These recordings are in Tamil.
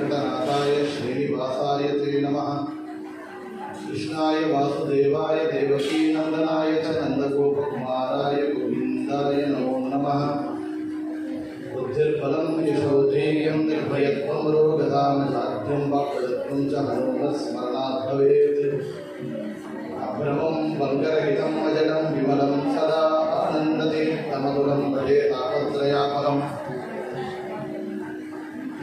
वेंकटनाथाय श्रीनिवासाय ते नमः। कृष्णाय वासुदेवाय देवकी नंदनाय च नंदगोपकुमाराय गोविंदाय नमो नमः। बुद्धिर्बलं यशोधेयं निर्भयत्वं रोगदानजाड्यं वाक्पटुत्वं च हनुमत्स्मरणात् भवेत्। अभ्रमं वङ्करहितं अजडं विमलं सदा आनन्दतीर्थमधुरं भजे तापत्रयापरम्।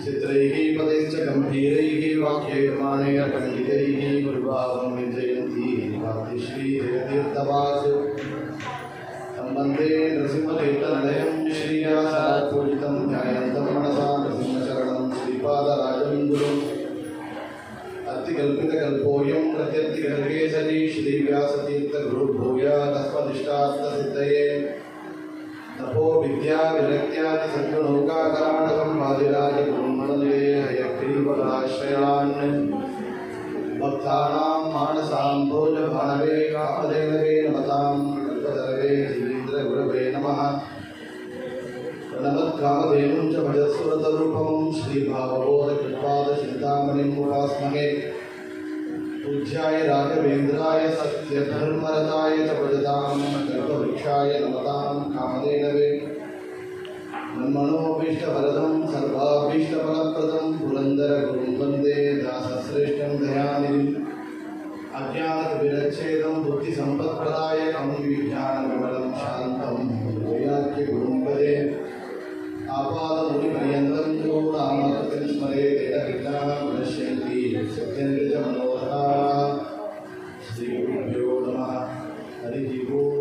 चित्रैः पदैश्च गम्भीरैः वाक्यैर्माणैः पण्डितैः गुरुभावं विजयन्ती श्रीतीर्थवास वन्दे नृसिंहतीर्थनिलयं श्रीव्यासपूजितं ध्यायन्तं मनसा नृसिंहशरणं श्रीपादराजं गुरुम्। अतिकल्पितकल्पोऽयं प्रत्यर्थिगर्गेसरी श्रीव्यासतीर्थगुरुर्भूयात् अस्मदिष्टार्थसिद्धये। तपो विद्या विरक्त्यादि सद्गुणौकाकराणकं वादिराजगुरुन्मणले हयग्रीवपदाश्रयान्। भक्तानां मानसाम्भोजभानवे कामधेनवे नमतां कल्पतरवे जीवेन्द्रगुरवे नमः। प्रणमत्कामधेनुं च भजस्वरतरूपं श्रीभागवतकृपादचिन्तामणिं उपास्महे। पूज्याय राघवेन्द्राय सत्यधर्मरताय च भजतां कल्पवृक्षाय नमतां कामधेनवे। मन्मनोभीष्टवरदं सर्वाभीष्टफलप्रदं पुरन्दरगुरुं वन्दे दासश्रेष्ठं दयानिधिम्। अज्ञानविरच्छेदं बुद्धिसम्पत्प्रदायकं विज्ञानविमलं शान्तं वैराग्यगुरुं भजे। आपादमुनिपर्यन्तं यो नामकृतिं स्मरेत् तेन विघ्नाः प्रणश्यन्ति सिद्ध्यन्ति च मनोरथाः। श्रीगुरुभ्यो नमः। हरिः ओम्।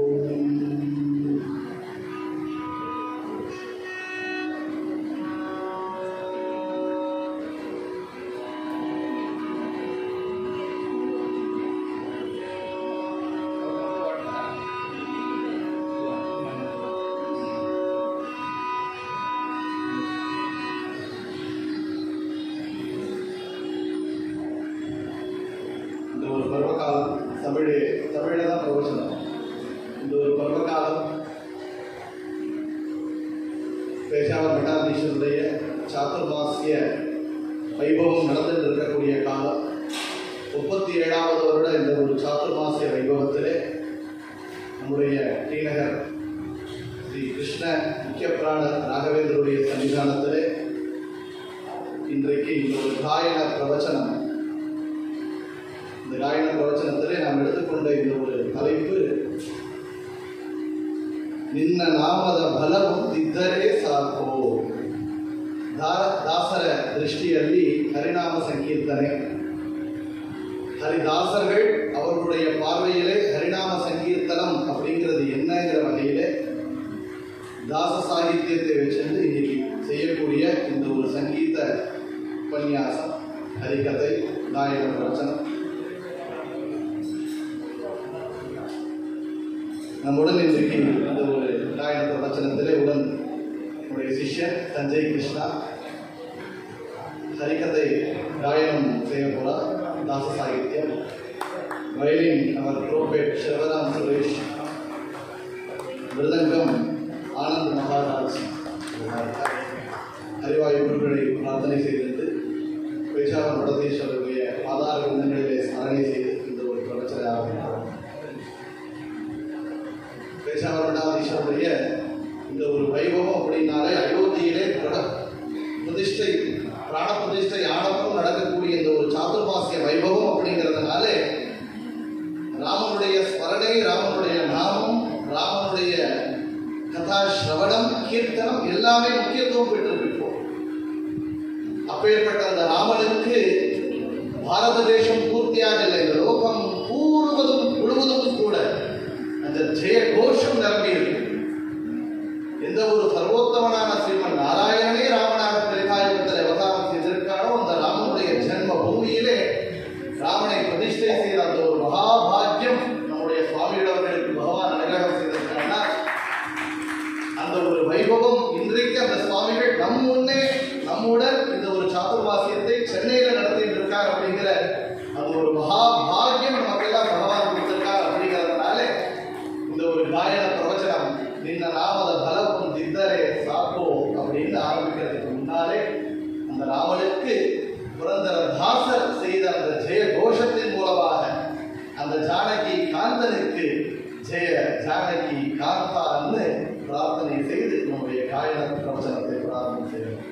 தமிழே தான் பிரவச்சனம். இந்த ஒரு பருவகாலம் பேஷாவர் மட்டாதீஸ்வருடைய சாத்துர்மாசிய வைபவம் நடந்துட்டு இருக்கக்கூடிய காலம். 37வது வருட இந்த ஒரு சாத்துர்மாசிய வைபவத்திலே நம்முடைய ஸ்ரீநகர் ஸ்ரீ கிருஷ்ண முக்கிய பிராண ராகவேந்தருடைய சன்னிதானத்திலே இன்றைக்கு இந்த ஒரு காயன பிரவச்சனம். இந்த காயன பிரவச்சனத்திலே நாம் எடுத்துக்கொண்ட இந்த ஒரு தலைப்பு ನಿನ್ನ ನಾಮದ ಬಲವು ಇದ್ದರೆ ಸಾಕು. ದಾಸರ ದೃಷ್ಟಿಯಲ್ಲಿ ಹರಿநாம சங்கீர்த்தனை. ஹரிதாசர்கள் அவர்களுடைய பார்வையிலே ஹரிநாம சங்கீர்த்தனம் அப்படிங்கிறது என்னங்கிற வகையிலே தாச சாகித்யத்தை வச்சிருந்து இன்னைக்கு செய்யக்கூடிய இந்த ஒரு சங்கீத உபன்யாசம், ஹரிகதை, காயன பிரவச்சனம். நம்முடன் இன்றைக்கு அந்த ஒரு காயன பிரவச்சனத்திலே உடன் நம்முடைய சிஷ்யன் சஞ்சய் கிருஷ்ணா ஹரிகதை காயனம் செய்ய போறார். தாச சாகித்யம் வயலின் அவர் ட்ரோபேட் சிவராம் சுரேஷ், மிருதங்கம் ஆனந்த் மகாராஜ். ஹரிவாயு குருக்களை பிரார்த்தனை செய்திருந்து பேஷாவர் மடதீஸ்வரருடைய ஆதார விருந்தங்களிலே ஸ்மரணை செய்து இந்த ஒரு பிரவச்சனை ஆரம்பித்தார். பேஷாவர் மடாதீஸ்வரருடைய இந்த ஒரு வைபவம் அப்படின்னாலே அயோத்தியிலே பிரதிஷ்டை பிராண பிரதிஷ்டை ஆனப்பும் நடக்கக்கூடிய இந்த ஒரு சாதுர்மாசிய வைபவம் அப்படிங்கிறதுனாலே ராமனுடைய ஸ்மரணை, ராமனுடைய நாமம், ராமனுடைய கதா ஸ்ரவணம், கீர்த்தனம் எல்லாமே முக்கியத்துவம் பெற்றிருப்போம். அப்பேற்பட்ட அந்த ராமனுக்கு பாரத தேசம் பூர்த்தியாக இல்லை, இந்த லோகம் முழுவதும் கூட அந்த ஜெய கோஷம் நிரம்பி இருக்கு. எந்த ஒரு சர்வோத்தமனான ஸ்ரீமன் நாராயணனே ராமனாக திரைகாயத்தில் அவதாரம் செய்திருக்காரோ அந்த ராமனுடைய ஜென்ம பூமியிலே ராமனை பிரதிஷ்டை செய்த அந்த ஒரு மகாபாகியம் நம்முடைய சுவாமியிடவர்களுக்கு பகவான் அனுகிரகம் செய்திருக்காருன்னா அந்த ஒரு வைபவம் இன்றைக்கு அந்த சுவாமிகள் நம்முடன் இந்த ஒரு சாதுர்மாசியத்தை சென்னையில் நடத்திட்டு இருக்கார் அப்படிங்கிற அந்த ஒரு மகாபாகியம் நமக்கெல்லாம் பகவான் கொடுத்திருக்கார். அப்படிங்கிறதுனால இந்த ஒரு காயன பிரவச்சனம் நின்ன நாமத பலவும் தித்தரே சாப்போ அப்படின்னு ஆரம்பிக்கிறது அந்த ஜானகி காந்தனுக்கு ஜெய ஜானகி காந்தான்னு பிரார்த்தனை செய்து நம்முடைய காயன பிரவச்சனத்தை பிரார்த்தனை செய்யணும்.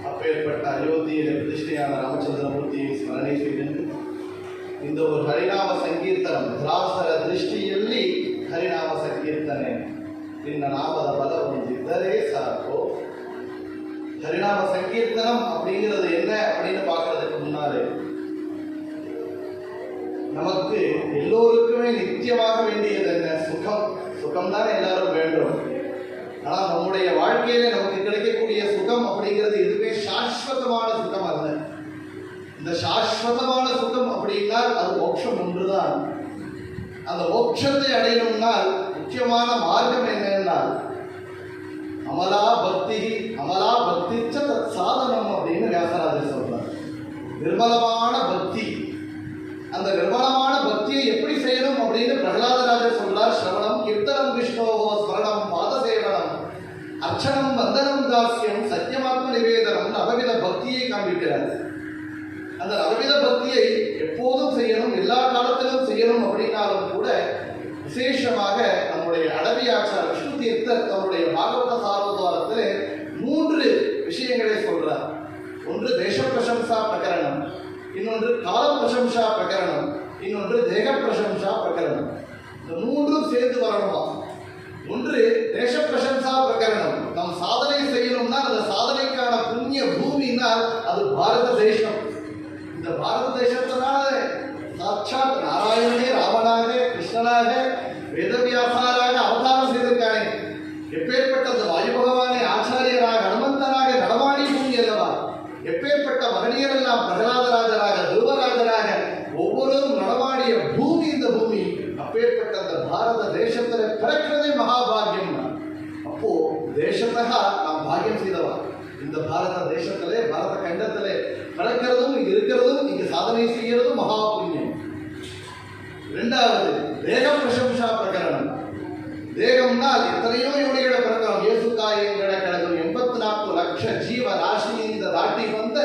அப்பேற்பட்ட அயோத்தியிலே பிரதிஷ்டையான ராமச்சந்திரமூர்த்தியை ಸ್ಮರಣೆ செய்து இந்த ஒரு ಹರಿನಾಮ ಸಂಕೀರ್ತನ ದ್ರಾಸರ ದೃಷ್ಟಿಯಲ್ಲಿ ಹರಿನಾಮ ಸಂಕೀರ್ತನೆ ನಿನ್ನ ನಾಮದ ಬಲ ಹೊಂದಿದ್ದರೆ ಸಾಕು. ஹரிநாம சங்கீர்த்தனம் அப்படிங்கிறது என்ன அப்படின்னு பார்க்கறதுக்கு முன்னாலே நமக்கு எல்லோருக்குமே நித்தியமாக வேண்டியது என்ன? சுகம். சுகம் தானே எல்லாரும் வேண்டும். ஆனால் நம்முடைய வாழ்க்கையில நமக்கு கிடைக்கக்கூடிய சுகம் அப்படிங்கிறது எதுவுமே சாஸ்வதமான சுகம் அல்ல. இந்த சாஸ்வதமான சுகம் அப்படின்னா அது மோட்சம் ஒன்றுதான். அந்த மோட்சத்தை அடையணும்னால் முக்கியமான மார்க்கம் என்னன்னா அமலா பக்தி, அமலா பக்தி சாதனம் அப்படின்னு வியாசராஜர் சொல்றார். நிர்மலமான பக்தி. அந்த நிர்மலமான பக்தியை எப்படி செய்யணும் அப்படின்னு பிரகலாதராஜர் சொல்றார். ஸ்ரவணம், கீர்த்தனம், விஷ்ணோகோ ஸ்மரணம், பாதசேவனம், அர்ச்சனம், வந்தனம், தாஸ்யம், சத்தியமாத்ம நிவேதனம், நவவித பக்தியை காண்பிக்கிறார். அந்த நவவித பக்தியை எப்போதும் செய்யணும், எல்லா காலத்திலும் செய்யணும் அப்படின்னாலும் கூட விசேஷமாக நம்முடைய அடவியாச்சார் விஷ்ணு தீர்த்தர் தன்னுடைய பாகவத சாரோத்வாரத்திலே 3 விஷயங்களை சொல்றார். ஒன்று தேச பிரசம்சா பிரகரணம், இன்னொன்று கால பிரசம்சா பிரகரணம், இன்னொன்று தேக பிரசம்சா பிரகரணம். இந்த 3ம் சேர்ந்து வரணுமா? ஒன்று தேச பிரசம்சா பிரகரணம். நாம் சாதனை செய்யணும்னா அந்த சாதனைக்கான புண்ணிய பூமினால் அது பாரத தேசம். இந்த பாரத தேசத்தினால சாட்சாத் நாராயணனே ராமனாக, கிருஷ்ணனாக, வேதவியாசாராக அவதாரம் செய்திருக்கானே. எப்பேற்பட்ட அந்த வாயு பகவானை ஆச்சாரியராக ஹனுமந்தனாக நடமாடி பூமி அல்லவா. எப்பேற்பட்ட மகனியர் எல்லாம் பிரகலாதராஜராக, துருவராஜராக ஒவ்வொருவரும் நடமாடிய பூமி இந்த பூமி. அப்பேற்பட்ட அந்த பாரத தேசத்துல பிறக்கிறதே மகாபாகியம். அப்போ தேசத்தகா நாம் பாகியம் செய்தவா. இந்த பாரத தேசத்திலே, பாரத கண்டத்திலே பிறக்கிறதும் இங்க இருக்கிறதும் இங்க சாதனை செய்யறதும் மகா புண்ணியம். 2வது தேக பிரசம்சா பிரகரணம். தேகம்னால் எத்தனையோ யோனிகளை பிறக்கிறோம். ஏசுக்காயங்களை கிடக்கும் 84 லட்ச ஜீவ ராசிಯಿಂದ ದಾಟಿ ಬಂದ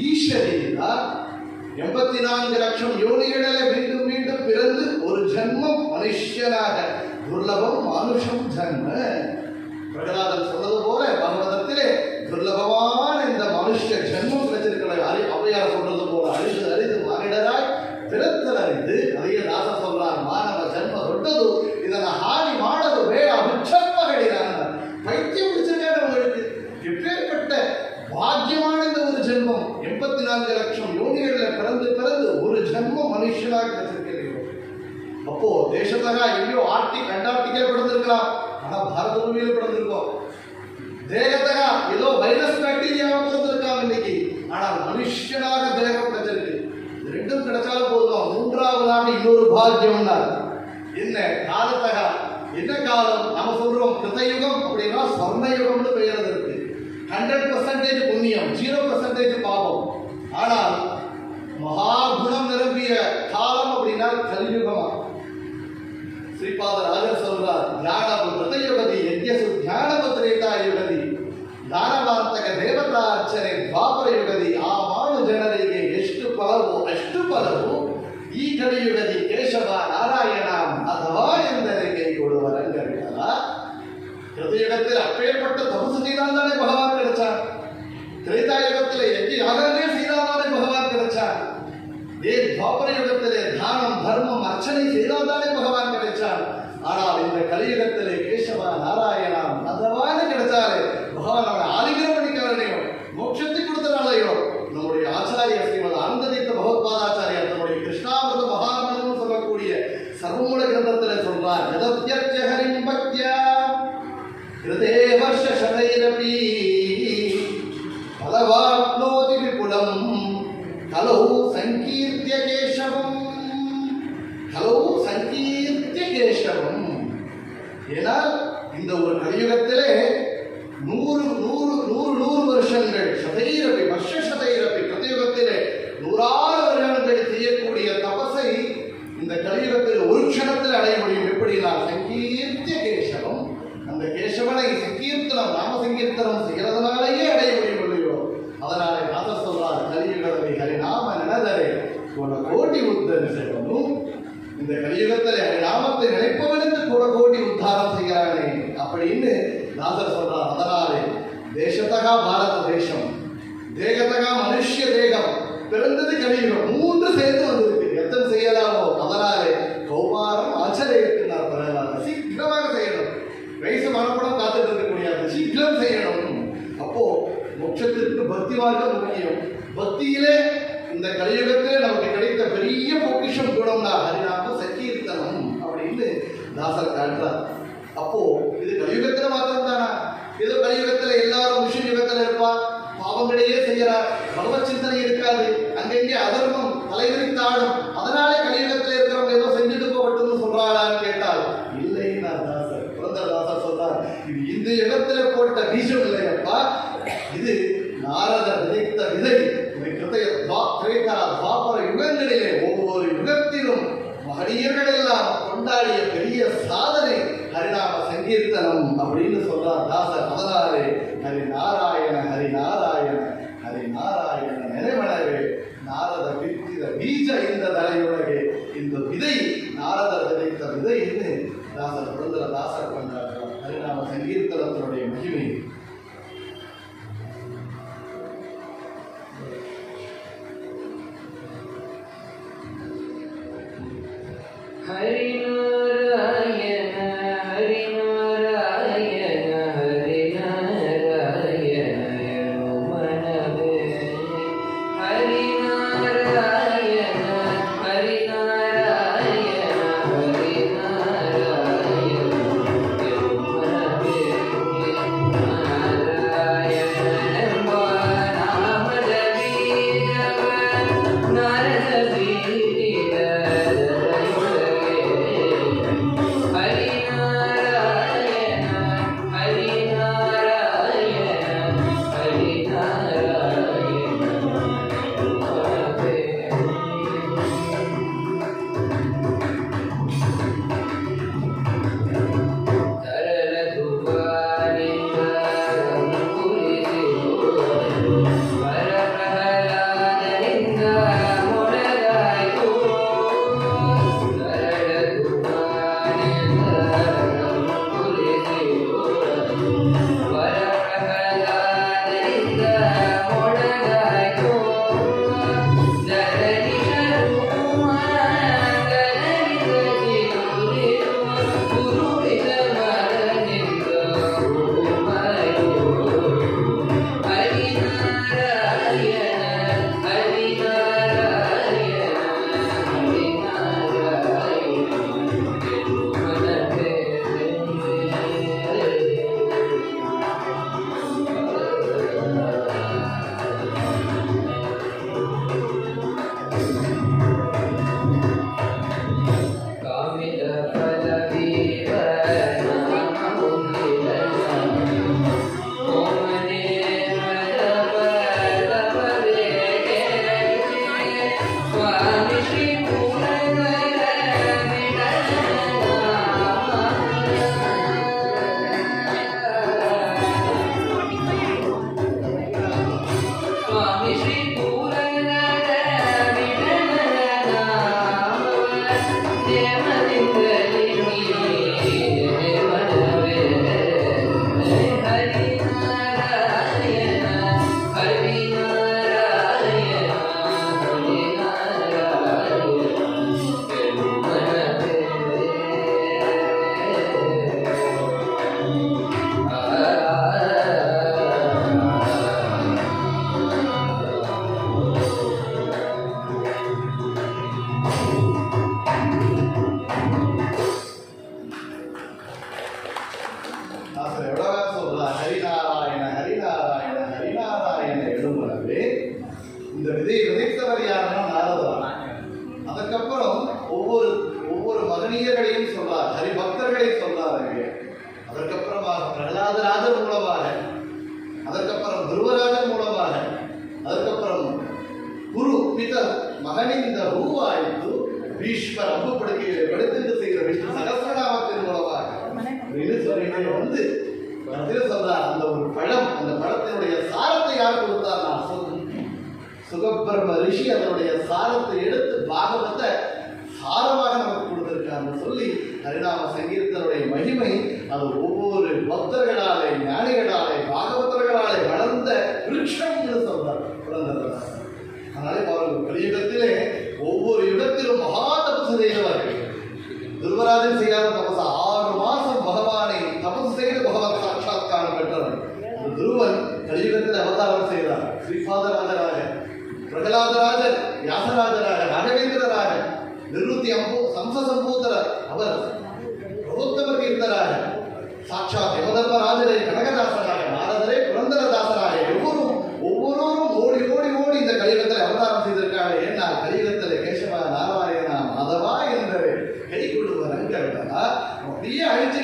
ஈஸ்வரியில 84 லட்சம் யோனிகளிலே மீண்டும் மீண்டும் பிறந்து ஒரு ஜன்மம் மனுஷனாக துர்லபம் மானுஷம் ஜன்ம. பிரகலாதன் சொன்னது போல பாகவதத்திலே துர்லபமான இந்த மனுஷ ஜன்மம் கிடைச்சிருக்கிற அவையார் சொல்றது போல அரிது அரிது மானிடராய் பிறத்தல் அரிது. அதையே தாச சொல்றார், மானவ ஜன்ம தொட்டது இதனை ஹானி மாடது வேட அபிச்சர்மகளிரான பைத்தியம் பிடிச்சிருக்காரு உங்களுக்கு. எப்பேற்பட்ட பாக்கியமான இந்த ஒரு ஜென்மம். 84 லட்சம் யோனிகளில் பிறந்து பிறந்து ஒரு ஜென்மம் மனுஷனாக கிடைச்சிருக்கிறீர்கள். அப்போ தேசத்தகா எங்கேயோ ஆர்டிக் அண்டார்டிக்கா பிறந்திருக்கலாம், ஆனா பாரத பூமியில பிறந்திருக்கோம். தேகத்தகா ஏதோ வைரஸ் பாக்டீரியாவை பிறந்திருக்காங்க இன்னைக்கு, ஆனால் மனுஷனாக தேகம் கிடைச்சிருக்கு. ரெண்டும் கிடைச்சாலும் போதும். 3வதாக இன்னொரு பாக்கியம்னா என்ன? காலத்தகா. என்ன காலம்? நம்ம சொல்றோம் கிருதயுகம் அப்படின்னா ஸ்வர்ணயுகம்னு பெயர் இருக்கு. 100% புண்ணியம், 0% பாவம். ஆனால் மகாகுணம் நிரம்பிய காலம் அப்படின்னா கலியுகமா. ಶ್ರೀಪಾದರಾಜರು சொல்றார், ಜ್ಞಾನವು ಕೃತಯುಗದಿ ಯಜ್ಞಸು ಜ್ಞಾನವು ತ್ರೇತಾಯುಗದಿ ದಾನವಾಂತಕ ದೇವತಾ ಅರ್ಚನೆ ದ್ವಾಪರ ಯುಗದಿ ಆ ಮಾಡು ಜನರಿಗೆ ಎಷ್ಟು ಫಲವೋ ಅಷ್ಟು ಫಲವು ಈ ಕಲಿಯುಗದಿ ಕೇಶವ ನಾರಾಯಣ ಅಥವಾ ಎಂದರೆ ಕೈ ಕೊಡುವ ರಂಗವಿಲ್ಲ. கிருதயுகத்தில் அப்பேற்பட்ட தபசு செய்தால்தானே பகவான் கிடைச்சார். திரேதாயுகத்திலே யாகமே செய்தால்தானே பகவான் கிடைச்சார். துவாபர யுகத்திலே தானம் தர்மம் அர்ச்சனை செய்தால்தானே பகவான் கிடைச்சார். ஆனால் இந்த கலியுகத்திலே கேசவ நாராயணா அதவான கிடைச்சாரு. பகவான் அவனை ஆலிங்கனம் பண்ணிக்காரனையோ மோட்சத்தை கொடுத்தனாலையோ நம்முடைய ஆச்சாரிய ஸ்ரீமத் ஆனந்ததீர்த்த பகவத்பாதாச்சாரியார் நம்முடைய கிருஷ்ணாமிர்த மகாமந்திரம் சொல்லக்கூடிய சர்வமூல கிரந்தத்திலே சொல்றார், யதத்யர்ச்ச ஹரிம் பக்த்யா கிருதே வர்ஷ சதைரபி பலவாப்னோதி விபுலம் கலௌ சங்கீர்த்திய கேசவம். கலௌ சங்கீர்த்திய கேசவம். ஏனால் இந்த ஒரு கலியுகத்திலே 100 வருஷங்கள் சதைரபி வர்ஷ சதைரபி கலியுகத்திலே 100 வருடங்கள் செய்யக்கூடிய தபசை இந்த கலியுகத்தில் ஒரு க்ஷணத்தில் அடைய முடியும். எப்படினா சங்கீர்த்திய கேசவம். அந்த கேசவனை சங்கீர்த்தனம் நாம சங்கீர்த்தனம் செய்யறதுனாலேயே அடைய முடியும் இல்லையோ. அதனாலே நாதர் சொல்றார், கலியுகத்தை ஹரிநாம நினதரே கோடி உத்தரிசனும். இந்த கலியுகத்தில் ஹரிநாமத்தை நினைப்பவனுக்கு கோடி உத்தாரம் செய்கிறானே அப்படின்னு நாதர் சொல்றார். அதனாலே தேசத்தகா பாரத தேசம், தேகத்தகா மனுஷ தேகம், பிறந்தது கலியுகம், 3 சேர்ந்து வந்திருக்கு. எத்தனை செய்யலாமோ. அதனாலே கௌமாரம் ஆச்சரியத்தினார் பரவாயில்ல, சீக்கிரமாக செய்யணும். வயசு மனப்படம் காத்துட்டு இருக்க முடியாது, சீக்கிரம் செய்யணும். அப்போ மோட்சத்திற்கு பக்தி மார்க்கம் முக்கியம். பக்தியிலே இந்த கலியுகத்திலே நமக்கு கிடைத்த பெரிய பொக்கிஷம் கூடம்னா ஹரிநாம சங்கீர்த்தனம் அப்படின்னு தாசர் காட்டுறார். அப்போ இது கலியுகத்துல மாத்திரம் தானா? ஏதோ கலியுகத்துல எல்லாரும் விஷய யுகத்துல இருப்பா, பாவங்களையே செய்யறார், பகவத் சிந்தனை இருக்காது, அங்கங்கே அதர்மம் தலைவிரித்தாடும், அதனாலே கலியுகத்துல இருக்கிறவங்க ஏதோ செஞ்சுட்டு போகட்டும்னு சொல்றாளான்னு கேட்டால் இல்லைன்னா தாசர் புரந்தரதாசர் சொல்றார், இது இந்த யுகத்துல போட்ட பீஜம் இல்லையப்பா, இது நாரதர் விதைத்த விதை. துவாபர யுகங்களிலே ஒவ்வொரு யுகத்திலும் மகனியர்கள் எல்லாம் கொண்டாடிய பெரிய சாதனை ஹரிநாம சங்கீர்த்தனம் அப்படின்னு சொல்றார் தாசர். அதனாலே ஹரிநாராயண ஹரிநாராயண ஹரிநாராயண நினைவனவே நாரத வித்திர பீஜ இந்த தலையுலகே. இந்த விதை நாரதர் விதைத்த விதை என்று தாசர் புரந்தர தாசர் கொண்டாடுறார். ஹரிநாம சங்கீர்த்தனத்தினுடைய மகிமை. சுகபிரம ரிஷி அதனுடைய சாரத்தை எடுத்து பாகவத்தை சாரமாக நமக்கு கொடுத்திருக்காருன்னு சொல்லி ஹரிநாம சங்கீர்த்தனுடைய மகிமை அது ஒவ்வொரு பக்தர்களாலே ஞானிகளாலே பாகவதர்களாலே வளர்ந்த விருட்சம்னு சொல்றார் புரந்தரதாசர். அதனாலே பாருங்கள், கலியுகத்திலே ஒவ்வொரு யுகத்திலும் மகா தபசு செய்தவர்கள். துருவராஜன் செய்யாத தபசு 6 மாசம் பகவானை தபசு செய்து பகவத் சாட்சாத்காரம் பெற்றவர். துருவன் கலியுகத்தில் அவதாரம் செய்தார் ஸ்ரீபாதராஜராக. பிரகலாதராஜர் வியாசராஜராக, ராகவேந்திரராக, நிருத்தி சம்சசம்பூதரர், அவர் பிரபுத்தம கீர்த்தராக, சாட்சாத் யமதர்மராஜரே கனகதாசராக, நாரதரே புரந்தரதாசராக, ஒவ்வொருவரும் ஓடி ஓடி ஓடி இந்த கலியுகத்தில் அவதாரம் செய்திருக்காங்க. ஏன்னா கலியுகத்தில் கேசவா நாராயணா மாதவா என்பதை கை கொள்ளுவரங்க அப்படியே அழிச்சு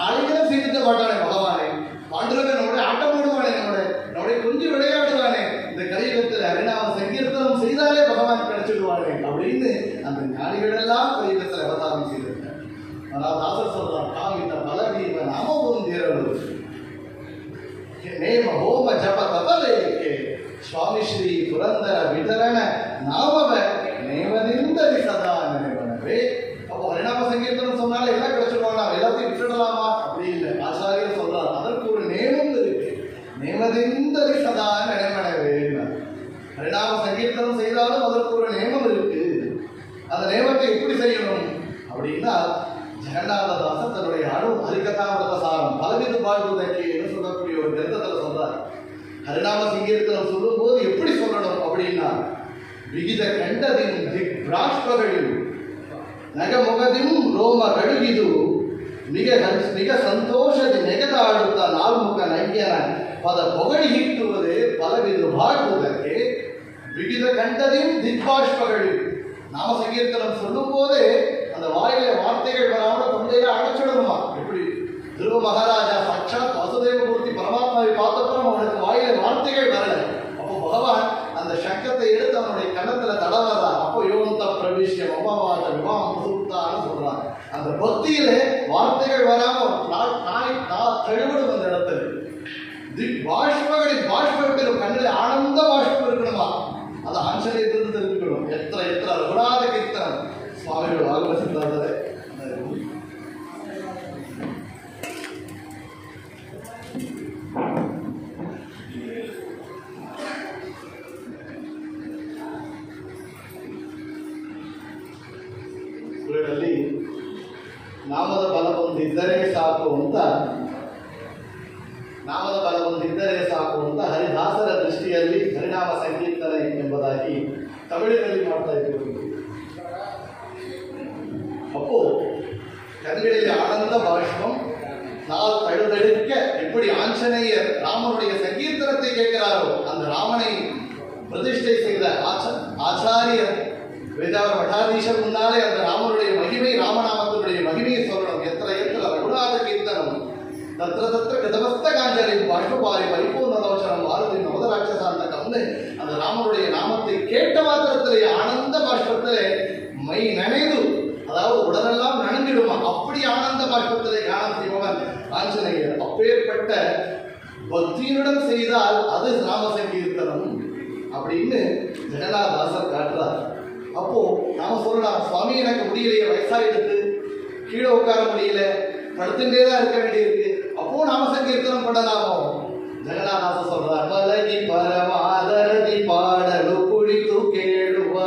அழிகளும் செய்திருக்க மாட்டானே பகவானே, பாண்டுரங்கனோட ஆட்டம் போடுவானே, நம்முடைய கொஞ்சம் விளையாடுவானே, இந்த கலியுகத்தில் ஹரிநாம சங்கீர்த்தனம் செய்தாலே பகவான் கிடைச்சிடுவானே அப்படின்னு அந்த ஞானிகள் எல்லாம் கலியுகத்தில் அவதாரம் செய்திருக்காங்க. ஆனால் தாசர் சொல்றார், காமித்த பலவீன நாமவும் தீரவு நேம ஹோம ஜப தபலேக்கே சுவாமி ஸ்ரீ புரந்தர விதரண நாமவ நேமதிந்தரி சதா நினைவனவே. அப்போ ஹரிநாம சங்கீர்த்தனம் சொன்னாலே என்ன கிடைச்சிடுவானா, எல்லாத்தையும் விட்டுடலாமா? அப்படி இல்லை. ஆச்சாரியர் சொல்றார், அதற்கு ஒரு நேமம் இருக்கு. நேமதிந்தரி சதா நினைவனவே. ஹரிநாம சங்கீர்த்தனம் செய்தாலும் அதற்கு ஒரு நேமம் இருக்கு. அந்த நேமத்தை எப்படி செய்யணும் அப்படின்னா, ஜெகநாததாசன் தன்னுடைய ஹரிகதாமிரத சாரம் பலவித பாடுவதற்கு என்ன சொல்லக்கூடிய ஒரு கிரந்தத்தில் சொல்றார். ஹரிநாம சங்கீர்த்தனம் சொல்லும் போது எப்படி சொல்லணும் அப்படின்னா, விகித கண்டதின் திக்ராஷ்பகளில் ನಗಮೊಗದಿಂ ರೋಮ ಗಡುಗಿದು ಮಿಗ ಸಂತೋಷದಿ ನೆಗೆದಾಡುತ್ತ ನಾಲ್ಮುಖ ನಯ್ಯನ ಪದ ಪೊಗಳಿ ಹಿಟ್ಟುವುದೇ பலவிது பாடுவதற்கு விகித கண்டதின் திக்பாஷ்பகள். நாம சங்கீர்த்தனம் சொல்லும் போதே அந்த வாயில வார்த்தைகள் வராமல் தொண்டையில அடைச்சிடணுமா? எப்படி துருவ மகாராஜா சாட்சாத் வாசுதேவ மூர்த்தி பரமாத்மாவை பார்த்தப்பறம் அவனுக்கு வாயில வார்த்தைகள் வரல. அப்போ பகவான் அந்த சக்கத்தை எடுத்து அவனுடைய கன்னத்துல தடவறார். அப்போ யோகந்த பிரவிஷ்யம் அம்மாவாத விவாகம் சூத்தான்னு சொல்றாங்க. அந்த பக்தியில வார்த்தைகள் வராம தெளிவிடும் அந்த இடத்துல பாஷ்பங்களின் பாஷ்பம் கண்ணில் ஆனந்த பாஷ்பம் இருக்கணுமா? அது ஆஞ்சநேயத்திலிருந்து தெரிவிக்கணும். எத்தனை ரகுநாத கீர்த்தனம் சுவாமிகள் ஆகவசித்தாரே. ಇವರಲ್ಲಿ ನಾಮದ ಬಲವೊಂದಿದ್ದರೆ ಸಾಕು ಅಂತ ಹರಿದಾಸರ ದೃಷ್ಟಿಯಲ್ಲಿ ಹರಿನಾಮ ಸಂಕೀರ್ತನೆ ಎಂಬುದಾಗಿ ತಮಿಳಿನಲ್ಲಿ ಮಾಡ್ತಾ ಇದ್ದೀವಿ. அப்போ கண்களில் ஆனந்த பாஷ்பம் நாள் தழுதழுக்க எப்படி ஆஞ்சநேயர் ராமனுடைய சங்கீர்த்தனத்தை கேட்கிறாரோ, அந்த ராமனை பிரதிஷ்டை செய்த ஆச்சாரியர் வேதாவர் மடாதீசர் முன்னாலே அந்த ராமனுடைய மகிமை, ராமநாமத்தினுடைய மகிமையை சொல்லணும். எத்தனை ரகுநாத கீர்த்தனம் தத்திர கதவஸ்த காஞ்சலி பாஷ்பாரி பரிபூர்ணதோஷனம் பாரதி நவதராட்சசாந்த கம்னு அந்த ராமனுடைய நாமத்தை கேட்ட மாத்திரத்திலே ஆனந்த பாஷ்பத்திலே மை நனைது, அதாவது உடலெல்லாம் நனைஞ்சிடுமா, அப்படி ஆனந்த பாஷ்பத்திலே கானம் செய்பவன் ஆஞ்சநேயர். அப்பேற்பட்ட பக்தியுடன் செய்தால் அது ராம சங்கீர்த்தனம் அப்படின்னு ஜெகநாதாசர் காட்டுறார். அப்போ நாம சொல்லலாம், சுவாமி எனக்கு முடியலையே, வயசாயிடுது, கீழே உட்கார முடியல, படுத்துட்டே தான் இருக்க வேண்டியிருக்கு, அப்போ நாம சங்கீர்த்தனம் பண்ணலாமோ? ஜெகநாதாசர் சொல்றார், மலகி பரமாதரதி பாடலு குளித்து கேಳುವ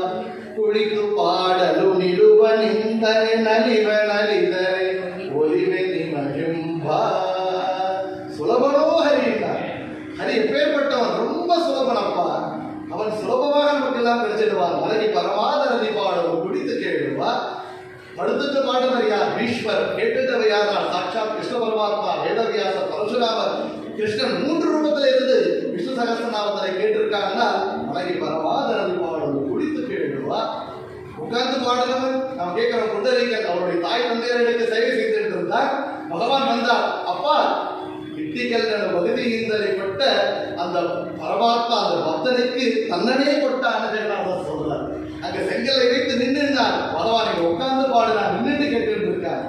ಕುಳಿತು ಪಾಡಲು ನಿಡುವ ನಿಂದರೆ ನಲಿವ ನಲಿದರೆ ಒಲಿವೆ ನಿಮಗೆಂಬ. சுலபனோ ஹரின்னா, ஹரி எப்பேற்பட்டவன், ரொம்ப சுலபனப்பா, அவன் சுலபமாக நமக்கு எல்லாம் கிடைச்சிடுவான். மலகி பரமாதரதி பாடலும் குடித்து கேளுவா. படுத்துட்டு பாடுவர் யார்? ஈஸ்வர். கேட்டுட்டவர் யார்? சாட்சாத் கிருஷ்ண பரமாத்மா, வேதவியாசர், பரசுராமர். கிருஷ்ணன் 3 ரூபத்தில் இருந்து விஷ்ணு சகஸ்ரநாமத்தை கேட்டிருக்காங்கன்னா மலகி பரமாதரதி பாடலும் குடித்து கேளுவா. உட்கார்ந்து பாடுறவன் நாம் கேட்கிறோம், புண்டரீகன் அவருடைய தாய் தந்தையர்களுக்கு சேவை செய்துட்டு இருந்தார். பகவான் வந்தார், அப்பா இட்டிகள் பகுதியின்பட்ட அந்த பரமாத்மா அந்த பக்தனுக்கு தன்னனே கொட்டான்னு சொல்றார். அங்க செங்கலை வைத்து நின்றுனார் பகவான். இங்க உட்கார்ந்து பாடுறான், நின்றுட்டு கேட்டு இருக்கார்.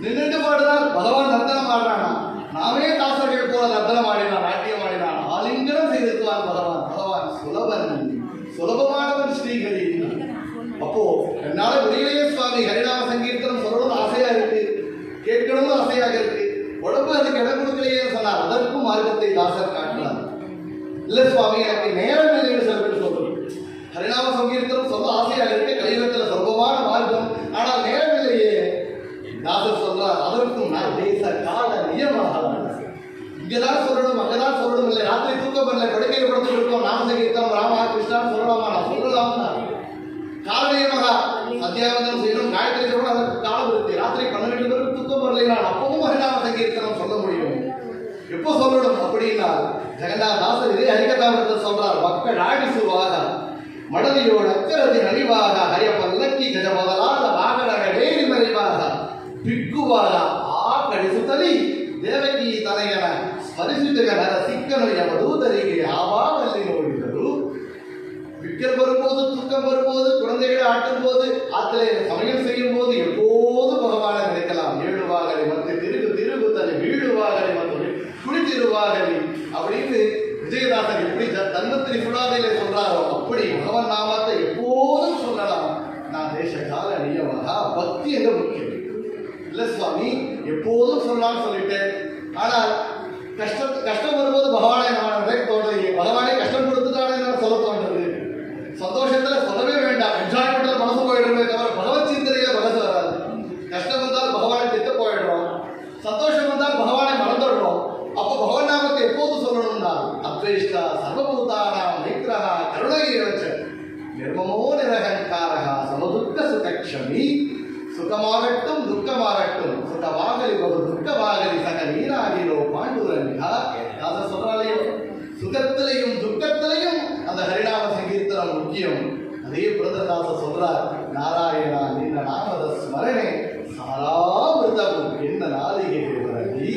நின்றுட்டு பாடுறார் பகவான், நர்த்தனம் ஆடுறானா. நாமே தாசர்கள் போல நர்த்தனம் ஆடினான், நாட்டியம் ஆடினான், ஆலிங்கனம் செய்திருக்கிறான் பகவான். பகவான் சுலபன், சுலபமானவன் ஸ்ரீஹரி. அப்போ என்னால முடியலையே சுவாமி, ஹரிநாம சங்கீர்த்தனம் சொல்லணும்னு ஆசையா இருக்கு, கேட்கணும்னு ஆசையாக இருக்கு, உடம்பு அதுக்கு இடம் கொடுக்கலையே சொன்னார். அதற்கும் மார்க்கத்தை தாசர் காட்டினார். இல்ல சுவாமி, எனக்கு நேரம் இல்லைன்னு சொல்றது. ஹரிநாம சங்கீர்த்தனம் சொல்ல ஆசையாக இருக்கு, கலியுகத்துல சுலபமான மார்க்கம், ஆனால் நேரம் இல்லையே. தாசர் சொல்றார், அதற்கும் நான் தேச கால நியமாக இங்கதான் சொல்லணும், அங்கதான் சொல்லணும். இல்லை ராத்திரி தூக்கம் பண்ணல, படுக்கையில் படுத்து சொல்லுவோம், நாம சங்கீர்த்தனம் ராமா கிருஷ்ணான்னு சொல்லலாமா? நான் சொல்லலாம்னா காலநேரமாக சத்தியாவந்தனம் செய்யணும், காயத்ரி சொல்லணும், அதற்கு காலம் இருக்கு. ராத்திரி 12 பேருக்கு தூக்கம் வரலைன்னா அப்பவும் ஹரிநாம சங்கீர்த்தனம் சொல்ல முடியும். எப்போ சொல்லணும் அப்படின்னா ஜெகநாதாசர் இதே ஹரிகதாமிரத்தை சொல்றார். மக்கள் ஆடிசுவாக மடதியோட அக்கரதி நலிவாக ஹய பல்லக்கி ಗಜ ಮೊದಲಾದ ವಾಗಡಗ ಬೇರಿ ಮರಿವಾಗ ಬಿಗ್ಗುವಾಗ ಆ ಕಡಿಸುತ್ತಲಿ ದೇವಕಿ ತನಯನ ಸ್ಮರಿಸಿದಗನರ ಸಿಕ್ಕನು ಯಮದೂತರಿಗೆ ಯಾವಾಗಲ್ಲಿ ನೋಡಿದರು. விக்கல் வரும்போது, தூக்கம் வரும்போது, குழந்தைகளை ஆட்டும் போது, ஆத்திரை சமையல் செய்யும் போது எப்போது பகவானை நினைக்கலாம். ஏழுவாகலை மற்ற திருகு தனி வீழுவாகலை மற்ற குடித்திருவாகலை அப்படின்னு விஜயதாசன் எப்படி தன்வத்திரி சுடாதையில சொல்றாரோ அப்படி பகவன் நாமத்தை எப்போதும் சொல்லலாம். நான் தேச கால நியமகா பக்தி எங்க முக்கியம் இல்ல சுவாமி, எப்போதும் சொல்லலாம்னு சொல்லிட்டேன். ஆனால் கஷ்டம் வரும்போது பகவானை நான் நினைக்க தோன்றது. பகவானை கஷ்டம் கொடுத்துட்டானே சொல்ல தோன்றது. சந்தோஷத்துல சொல்லவே வேண்டாம், என்ஜாய்மெண்ட்ல மனசு போயிடுமே தவிர பகவத் சிந்தனையில மனசு வராது. கஷ்டம் வந்தால் பகவானை திட்டு போயிடுறோம், சந்தோஷம் வந்தால் பகவானை மறந்துடுறோம். அப்ப பகவான் நாமத்தை எப்போது சொல்லணும்னா அத்வேஷ்டா சர்வபூதானாம் மைத்ரஹா கருணையேவச்ச நிர்மமோ நிரகங்காரஹா சமதுக்க சுகக்ஷமி. சுகமாகட்டும் துக்கமாகட்டும், சுகமாகலி பகு துக்கமாகலி சக நீராகிரோ பாண்டுரங்கா. அதை சொல்றாலையோ, சுகத்திலையும் துக்கத்திலையும் அந்த ஹரிநாம சங்கீர்த்தனம் முக்கியம். அதே புரந்தரதாச சொல்றார், நாராயணா நின்ன நாமத ஸ்மரணே சாராமிருதமும் என்ன நாளிகை வரதி.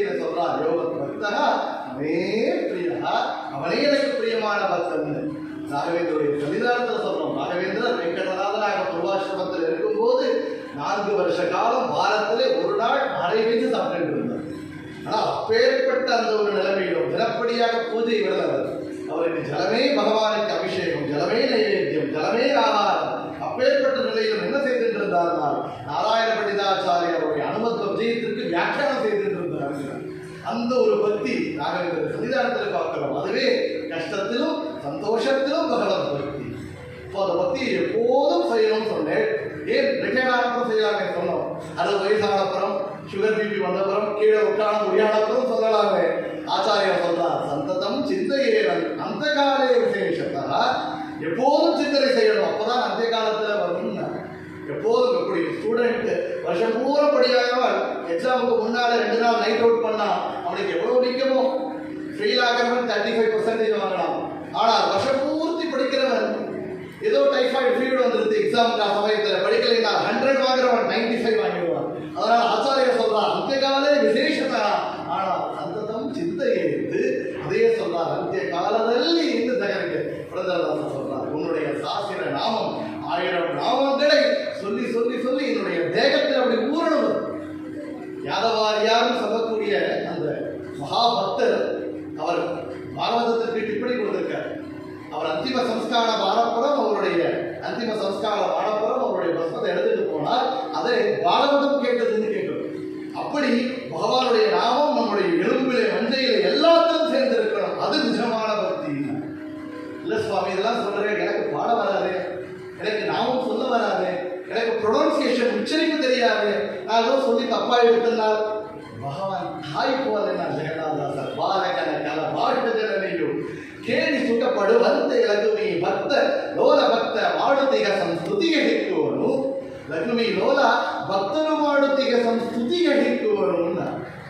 கீதை சொல்றார், யோக பக்தா அவனே பிரியா, அவனே எனக்கு பிரியமான பக்தன். ராகவேந்தருடைய சன்னிதானத்தில் சொல்றோம். ராகவேந்திரர் வெங்கடநாதனாக பூர்வாசிரமத்தில் இருக்கும்போது 4 வருஷ காலம் வாரத்திலே ஒரு நாள் அரை வைத்து சாப்பிட்டு இருந்தார். ஆனால் அப்பேற்பட்ட அந்த ஒரு நிலைமையிலும் தினப்படியாக பூஜை விரதவர். அவருக்கு ஜலமே பகவானுக்கு அபிஷேகம், ஜலமே நைவேத்தியம், ஜலமே ஆகாரம். அப்பேற்பட்ட நிலையிலும் என்ன செய்துட்டு இருந்தார்னால் நாராயண பண்டிதாச்சாரியருடைய அனுமத்துவ விஜயத்திற்கு வியாக்கியானம் செய்துட்டு இருந்தார். அந்த ஒரு பக்தி ராகவேந்திர சன்னிதானத்தில் பார்க்கிறோம். அதுவே கஷ்டத்திலும் சந்தோஷத்திலும் பகவத் பக்தி. இப்போ அந்த பக்தியை எப்போதும் செய்யணும்னு சொன்னேன். ஏன் ரிட்டையர்டானப்புறம் செய்யலாமே சொன்னோம். 60 வயசானப்புறம், சுகர் பிபி வந்தப்புறம், கீழே உட்கான முடியாதப்புறம் சொல்லலாமே. ஆச்சாரியர் சொல்றார், சந்ததம் சிந்தையேவன் அந்த காலே விசேஷத்தா, எப்போதும் சிந்தனை செய்யணும். அப்பதான் அந்த காலத்துல வரும். எப்போதும் எப்படி ஸ்டூடெண்ட் வருஷம் பூரா படியாதவன் எக்ஸாமுக்கு முன்னால 2 நாள் நைட் அவுட் பண்ணா அவனுக்கு எவ்வளவு நிற்கமோ. ஃபெயில் ஆகிறவன் 35% வாங்கலாம். ஆனால் வருஷம் பூர்த்தி படிக்கிறவன் ஏதோ டைஃபாய்டு ஃபீவர் வந்துருது எக்ஸாமுக்கு சமயத்தில் படிக்கலைன்னா 100 வாங்குறவன் 95 வாங்கிடுவான். அதனால ஆச்சாரியர் சொல்றார், அந்த காலே விசேஷத்தா. ஆனால் சந்ததம் சிந்தையை எடுத்து அதே சொல்றார், அந்த காலದಲ್ಲಿ இந்த ஜகருக்கு பிரதமர் சொல்றார், உன்னுடைய சாஸ்திர நாமம் 1000 நாமங்களை சொல்லி சொல்லி சொல்லி என்னுடைய தேகத்தில் அப்படி ஊறணும். யாதவாரியாரும் சொல்லக்கூடிய அந்த மகாபக்தர் அவர் பாகவதத்திற்கு டிப்பணி கொடுத்திருக்கார். அவர் அந்திம சம்ஸ்கார வானப்புறம் அவருடைய அந்திம சம்ஸ்கார வானப்புறம் அவருடைய பஸ்மத்தை எடுத்துட்டு போனார். அதை பாகவதம் கேட்டதுன்னு கேட்கிறோம். அப்படி பகவானுடைய நாமம் நம்முடைய எலும்பிலே மஞ்சையில எல்லாத்திலும் சேர்ந்து இருக்கணும். அது நிஜமான பக்தி. இல்ல சுவாமி இதெல்லாம் சொல்றேன், எனக்கு பாட வராது, எனக்கு நாமும் சொல்ல வராது, எனக்கு ப்ரொனன்சியேஷன் உச்சரிப்பு தெரியாது, நான் ஏதோ சொல்லி தப்பா எடுத்தனால் பகவான் தாய் போல நான் ஜெகநாதாசர் பாலகன கல பாட்டு ஜனனையும் ಕೇಳಿ ಸುಖಪಡುವಂತೆ ಲಘುಮಿ ಭಕ್ತ ಲೋಲ ಭಕ್ತ ಮಾಡುತ್ತೀಗ ಸಂಸ್ಕೃತಿಗೆ ಹಿಕ್ಕುವನು. லக்ஷ்மி லோலா பக்தரு மாடுத்திக சம்ஸ்துதிக ஹிக்குவனும்.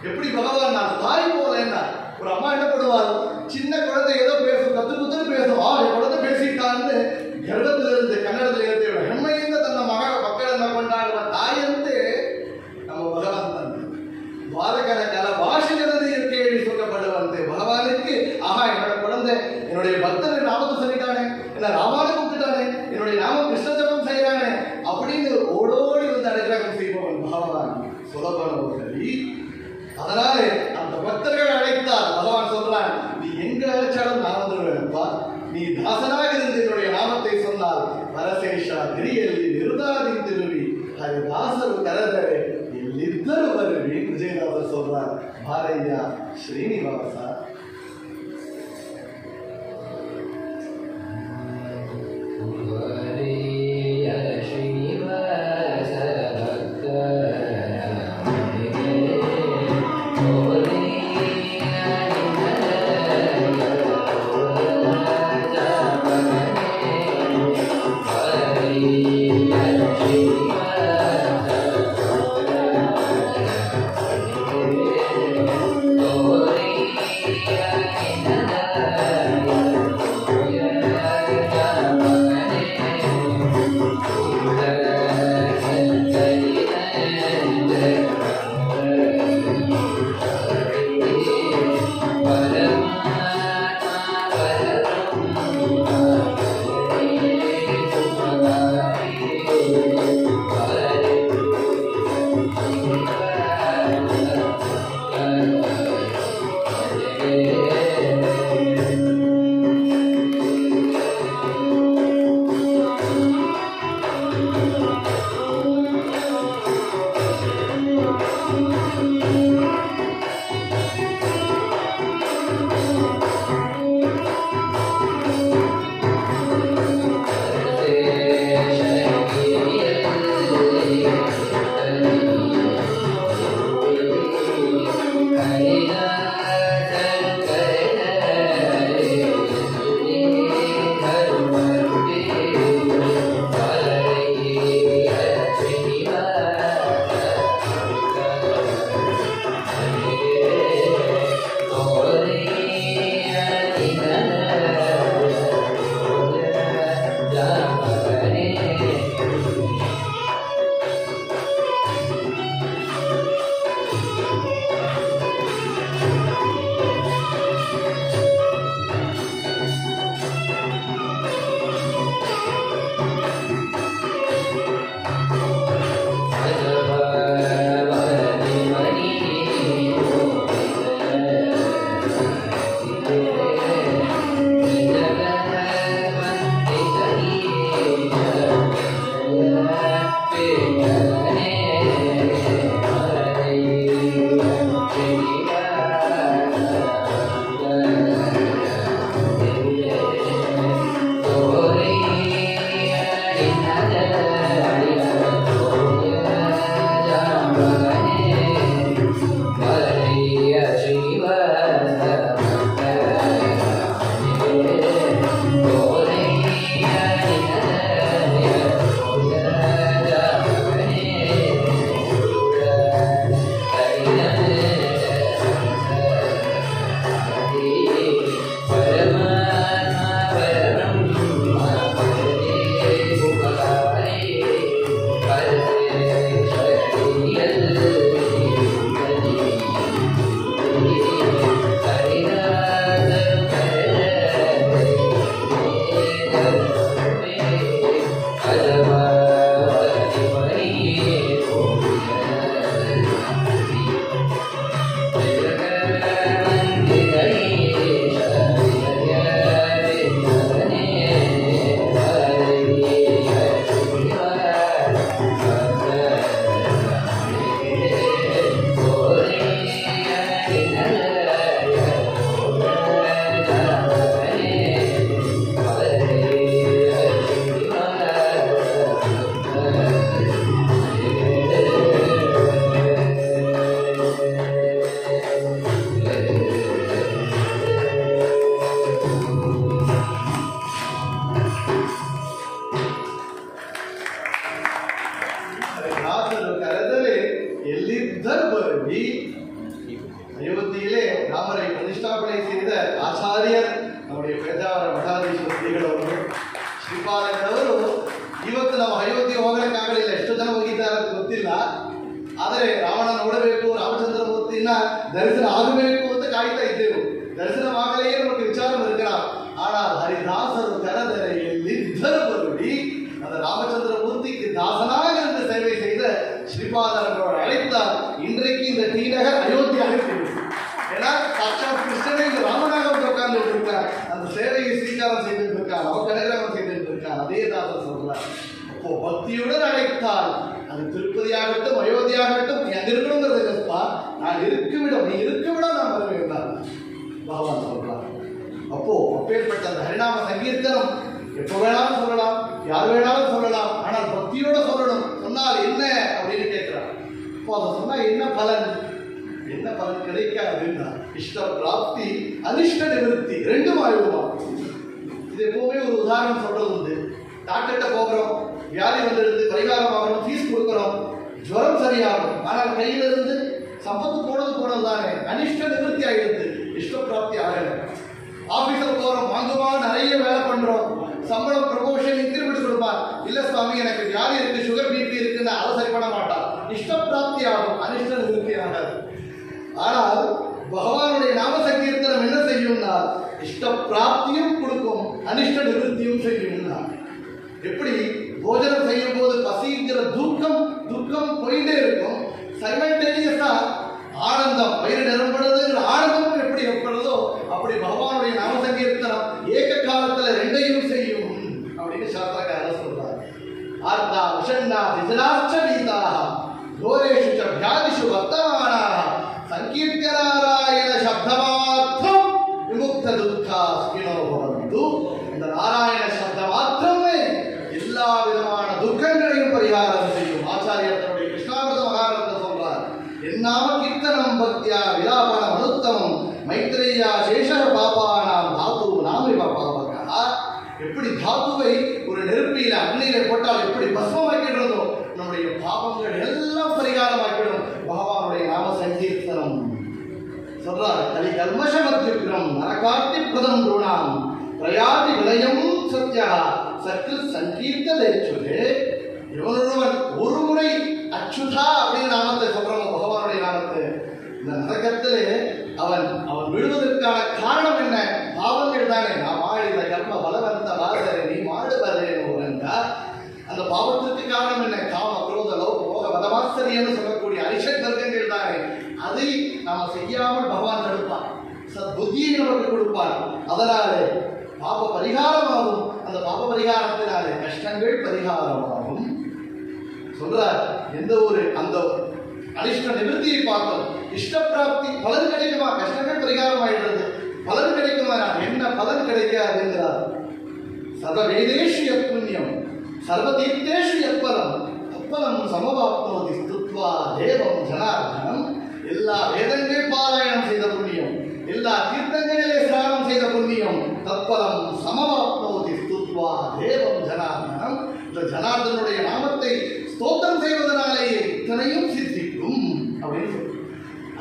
எப்படி பகவான் நான் தாய் போல என்ன. ஒரு அம்மா என்ன பண்ணுவார், சின்ன குழந்தை ஏதோ பேசும், கத்துக்குத்துன்னு பேசும். குழந்தை பேசிட்டான்னு ಗರ್ಭದಲ್ಲಿருந்து ಕನ್ನಡದಲ್ಲಿ ಹೇಳ್ತೇವೆ, ಹೆಮ್ಮೆಯಿಂದ ತನ್ನ ಮಕ್ಕಳನ್ನ ಕೊಂಡಾಡುವ ತಾಯಿಯಂತೆ ನಮ್ಮ ಭಗವಂತನ பாலகன கல பாஷகதையை கேள்வி சொல்லப்படுவந்தே பகவானுக்கு ஆஹா என்னோட குழந்தை என்னுடைய பக்தர் நாமத்தை சொல்லிட்டானே, என்ன ராமானு கூப்பிட்டானே, என்னுடைய நாமம் கிருஷ்ண ஜபம் செய்யறானே அப்படின்னு ஓடோடி வந்து அனுகிரகம் செய்பவன் பகவான் சுலபனோதரி. அதனால அந்த பக்தர்கள் அழைத்தார். பகவான் சொல்றான், நீ எங்க அழைச்சாலும் நான் வந்துடுவேன்ப்பா, நீ தாசனாக இருந்து என்னுடைய நாமத்தை சொன்னால் பரசேஷா கிரியல்லி நிருதாதி திருவி ஹரிதாசரு கரதரே எல்லித்தரு வருவி. விஜயநாதர் சொல்றார், பாரையா ஸ்ரீனிவாசா. ಆಚಾರ್ಯರ್ ನಮಗೆ ಪೇಜಾವರ ಮಠಾಧೀಶ್ವರ ಶ್ರೀಗಳವರು ಶ್ರೀಪಾದಗಳವರು ಇವತ್ತು ನಾವು ಅಯೋಧ್ಯೆ ಹೋಗಲಿಕ್ಕಾಗಲಿಲ್ಲ, ಎಷ್ಟು ಜನ ಹೋಗಿದ್ದಾರೆ ಅಂತ ಗೊತ್ತಿಲ್ಲ. ಆದರೆ ರಾವಣ ನೋಡಬೇಕು, ರಾಮಚಂದ್ರ ಮೂರ್ತಿನ ದರ್ಶನ ಆಗಬೇಕು ಅಂತ ಕಾಯ್ತಾ ಇದ್ದೆವು. ದರ್ಶನವಾಗಲೇ நமக்கு விசாரம் இருக்கலாம். ஆனால் ஹரிதாசர் கரதரையிலிருந்தர் வருடி அந்த ராமச்சந்திர மூர்த்திக்கு தாசனாக இருந்து சேவை செய்த ஸ்ரீபாதர்களோடு அழைத்தார். இன்றைக்கு இந்த டீநகர் அயோத்தியாக இருக்கிறது. ஏன்னா சாட்சாத் கிருஷ்ணனை இந்த ராமனாக உட்கார்ந்து இருக்கார், அந்த சேவையை ஸ்வீகாரம் செய்துட்டு இருக்கார், அவர் கனகிரகம் செய்துட்டு இருக்கார். அதே தாசர் சொல்றார். அப்போ பக்தியுடன் அழைத்தால் அது திருப்பதியாகட்டும் அயோத்தியாகட்டும் நீ அங்க இருக்கணுங்கிறது இல்லப்பா, நான் இருக்குமிடம், நீ இருக்குமிடம் நான் வருவேன் தான் பகவான் சொல்றார். அப்போ அப்பேற்பட்ட அந்த ஹரிநாம சங்கீர்த்தனம் எப்போ வேணாலும் சொல்லலாம், யார் வேணாலும் சொல்லலாம், ஆனால் பக்தியோட சொல்லணும். சொன்னால் என்ன அப்படின்னு கேட்கிறார். அப்போ அதை சொன்னா என்ன பலன், என்ன பலன் கிடைக்காது அப்படின்னா இஷ்ட பிராப்தி அனிஷ்ட நிவர்த்தி ரெண்டும் ஆயிடுமா. இது எப்பவுமே ஒரு உதாரணம் சொல்றது உண்டு. டாக்டர்கிட்ட போகிறோம், வியாதி வந்துடுது, பரிகாரம் ஆகணும், ஃபீஸ் கொடுக்குறோம், ஜுரம் சரியாகும். ஆனால் கையில இருந்து சம்பத்து போனது தானே, அனிஷ்ட நிவர்த்தி ஆகிடுது, இஷ்ட பிராப்தி ஆகல. ஆபீஸில் போறோம், வாங்குவாங்க, நிறைய வேலை பண்றோம், சம்பளம் ப்ரமோஷன் இன்கிரிமெண்ட் கொடுப்பார். இல்ல சுவாமி எனக்கு வியாதி இருக்கு, சுகர் பிபி இருக்குன்னு அதை சரி பண்ண மாட்டார். இஷ்ட பிராப்தி ஆகும், அனிஷ்ட நிவர்த்தி ஆகாது. ஆனால் பகவானுடைய நாம சங்கீர்த்தனம் என்ன செய்யும்னா இஷ்ட பிராப்தியும் கொடுக்கும், அனிஷ்ட நிவர்த்தியும் செய்யும்னா. எப்படி போஜனம் செய்யும் போது பசிங்கிற துக்கம் போயிட்டே இருக்கும், சைமல்டேனியஸா ஆனந்தம் வயிறு நிரம்புறதுங்கிற ஆனந்தமும் எப்படி ஏற்படுறதோ அப்படி பகவானுடைய நாம சங்கீர்த்தனம் ஏக காலத்துல ரெண்டையும் செய்யும் அப்படின்னு சாஸ்திரக்காரர் சொல்றார். ஆர்த்தா விஷண்ணா விஜனாச்ச வீதாக கோரேஷு ச வியாதிஷு வர்த்தமானாக சங்கீர்த்தனாராயண சப்தமாத்திரம் விமுக்த துக்கா சுகினோ பவந்து. இந்த நாராயண சப்த மாத்திரமே எல்லா விதமான துக்கங்களையும் பரிகாரம் செய்யும். ஆச்சாரியர் தன்னுடைய கிருஷ்ணாமிர்த மகாரத்தில் சொல்றார். என்னாம கீர்த்தனம் பக்தியா விலாபனம் அனுத்தமம் மைத்ரேயா சேஷர பாபானாம் தாத்து நாமிவ பாவகா. எப்படி தாத்துவை ஒரு நெருப்பியில அக்னியில போட்டால் எப்படி பஸ்மமாக்கிடுறதோ நம்முடைய பாவங்கள் எல்லாம் பரிகாரமாக்கிடும் பகவானுடைய நாம சங்கீர்த்தனம். சொல்றார். கலி கல்மஷமத்யுக்ரம் நரகாட்டி பிரதம் ருணாம் பிரயாதி விலயம் சத்யா சற்று சங்கீர்த்ததேச்சுதே. இவனொருவன் ஒரு முறை அச்சுதா அப்படின்னு நாமத்தை சொல்றவங்க பகவானுடைய நாமத்தை இந்த நரகத்திலே அவன் விழுவதற்கான காரணம் என்ன? பாவங்கள் தானே. நான் வாழித கர்ம பலவந்த வாசரை நீ வாழுவதேன்னு அந்த பாவத்திற்கு காரணம் என்ன? காம குரோத லோக போக வதமாசரியன்னு சொல்லக்கூடிய அரிஷட் வர்க்கங்கள் தானே. அதை நாம செய்யாமல் பகவான் தடுப்பார், சத்புத்தியை நமக்கு கொடுப்பார். அதனாலே பாப பரிகாரமாகும். அந்த பாப பரிகாரத்தினாலே கஷ்டங்கள் பரிகாரமாகும் சொல்றார். எந்த ஒரு அந்த அனிஷ்ட நிவர்த்தியை பார்த்தோம். இஷ்ட பிராப்தி பலன் கிடைக்குமா? கஷ்டங்கள் பரிகாரம் ஆயிடுறது, பலன் கிடைக்குமா? என்ன பலன் கிடைக்காது என்கிறார். சர்வவேதேஷு யத் புண்ணியம் சர்வதீர்த்தேஷு யத் பலம் தத்பலம் சமவாப்னோதி ஸ்துத்வா தேவம் ஜனார்தனம். எல்லா வேதங்கள் பாராயணம் செய்த புண்ணியம், எல்லா தீர்த்தங்களிலே ஸ்நானம் செய்த புண்ணியம், தத்பலம் சமவாப்னோதி ஸ்துத்வா தேவம் ஜனார்தனம். இந்த ஜனார்தனுடைய நாமத்தை ஸ்தோத்திரம் செய்வதனாலேயே இத்தனையும் சித்திக்கும் அப்படின்னு சொல்றார்.